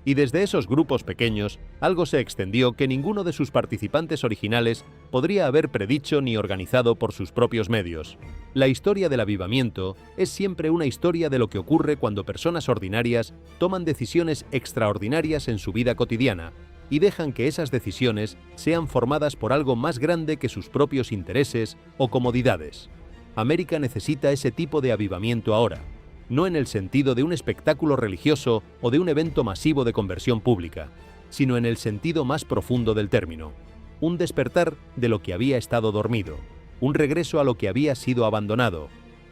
Y desde esos grupos pequeños, algo se extendió que ninguno de sus participantes originales podría haber predicho ni organizado por sus propios medios. La historia del avivamiento es siempre una historia de lo que ocurre cuando personas ordinarias toman decisiones extraordinarias en su vida cotidiana y dejan que esas decisiones sean formadas por algo más grande que sus propios intereses o comodidades. América necesita ese tipo de avivamiento ahora, no en el sentido de un espectáculo religioso o de un evento masivo de conversión pública, sino en el sentido más profundo del término. Un despertar de lo que había estado dormido, un regreso a lo que había sido abandonado,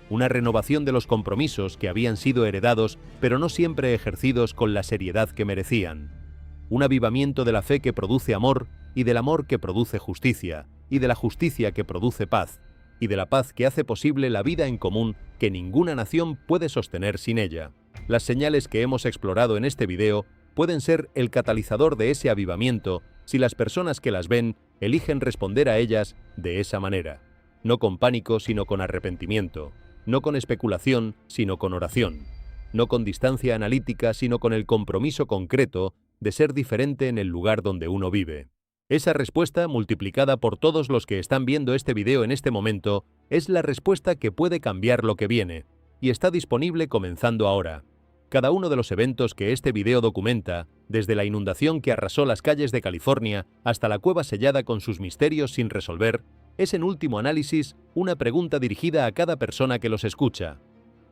una renovación de los compromisos que habían sido heredados pero no siempre ejercidos con la seriedad que merecían. Un avivamiento de la fe que produce amor y del amor que produce justicia y de la justicia que produce paz y de la paz que hace posible la vida en común que ninguna nación puede sostener sin ella. Las señales que hemos explorado en este video pueden ser el catalizador de ese avivamiento si las personas que las ven eligen responder a ellas de esa manera. No con pánico, sino con arrepentimiento. No con especulación, sino con oración. No con distancia analítica, sino con el compromiso concreto de ser diferente en el lugar donde uno vive. Esa respuesta, multiplicada por todos los que están viendo este video en este momento, es la respuesta que puede cambiar lo que viene, y está disponible comenzando ahora. Cada uno de los eventos que este video documenta, desde la inundación que arrasó las calles de California hasta la cueva sellada con sus misterios sin resolver, es en último análisis una pregunta dirigida a cada persona que los escucha.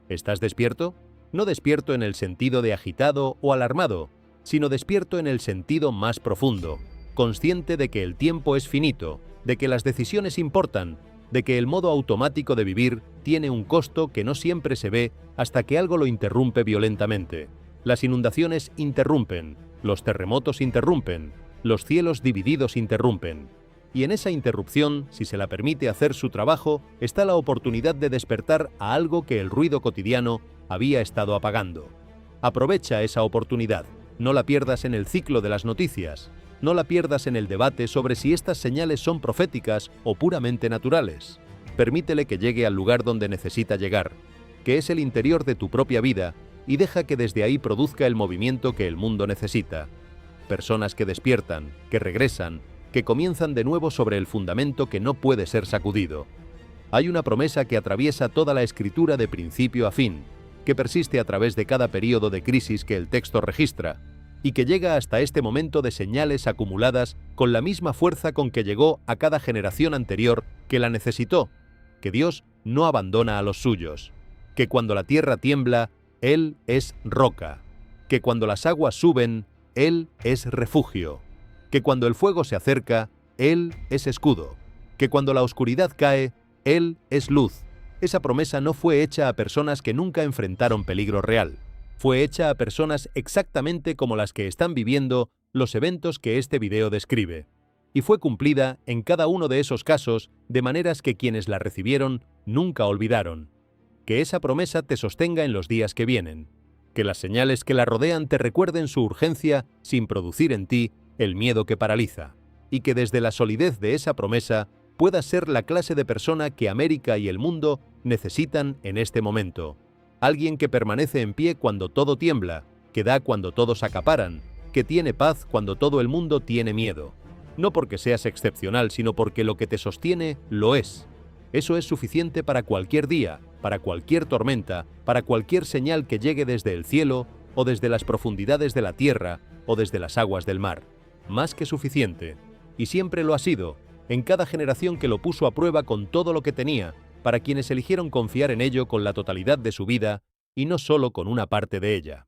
¿Estás despierto? No despierto en el sentido de agitado o alarmado, sino despierto en el sentido más profundo, consciente de que el tiempo es finito, de que las decisiones importan, de que el modo automático de vivir tiene un costo que no siempre se ve hasta que algo lo interrumpe violentamente. Las inundaciones interrumpen, los terremotos interrumpen, los cielos divididos interrumpen. Y en esa interrupción, si se la permite hacer su trabajo, está la oportunidad de despertar a algo que el ruido cotidiano había estado apagando. Aprovecha esa oportunidad, no la pierdas en el ciclo de las noticias. No la pierdas en el debate sobre si estas señales son proféticas o puramente naturales. Permítele que llegue al lugar donde necesita llegar, que es el interior de tu propia vida, y deja que desde ahí produzca el movimiento que el mundo necesita. Personas que despiertan, que regresan, que comienzan de nuevo sobre el fundamento que no puede ser sacudido. Hay una promesa que atraviesa toda la escritura de principio a fin, que persiste a través de cada período de crisis que el texto registra, y que llega hasta este momento de señales acumuladas con la misma fuerza con que llegó a cada generación anterior que la necesitó, que Dios no abandona a los suyos, que cuando la tierra tiembla, Él es roca, que cuando las aguas suben, Él es refugio, que cuando el fuego se acerca, Él es escudo, que cuando la oscuridad cae, Él es luz. Esa promesa no fue hecha a personas que nunca enfrentaron peligro real. Fue hecha a personas exactamente como las que están viviendo los eventos que este video describe. Y fue cumplida en cada uno de esos casos de maneras que quienes la recibieron nunca olvidaron. Que esa promesa te sostenga en los días que vienen. Que las señales que la rodean te recuerden su urgencia sin producir en ti el miedo que paraliza. Y que desde la solidez de esa promesa puedas ser la clase de persona que América y el mundo necesitan en este momento. Alguien que permanece en pie cuando todo tiembla, que da cuando todos acaparan, que tiene paz cuando todo el mundo tiene miedo. No porque seas excepcional, sino porque lo que te sostiene lo es. Eso es suficiente para cualquier día, para cualquier tormenta, para cualquier señal que llegue desde el cielo, o desde las profundidades de la tierra, o desde las aguas del mar. Más que suficiente. Y siempre lo ha sido, en cada generación que lo puso a prueba con todo lo que tenía, para quienes eligieron confiar en ello con la totalidad de su vida y no solo con una parte de ella.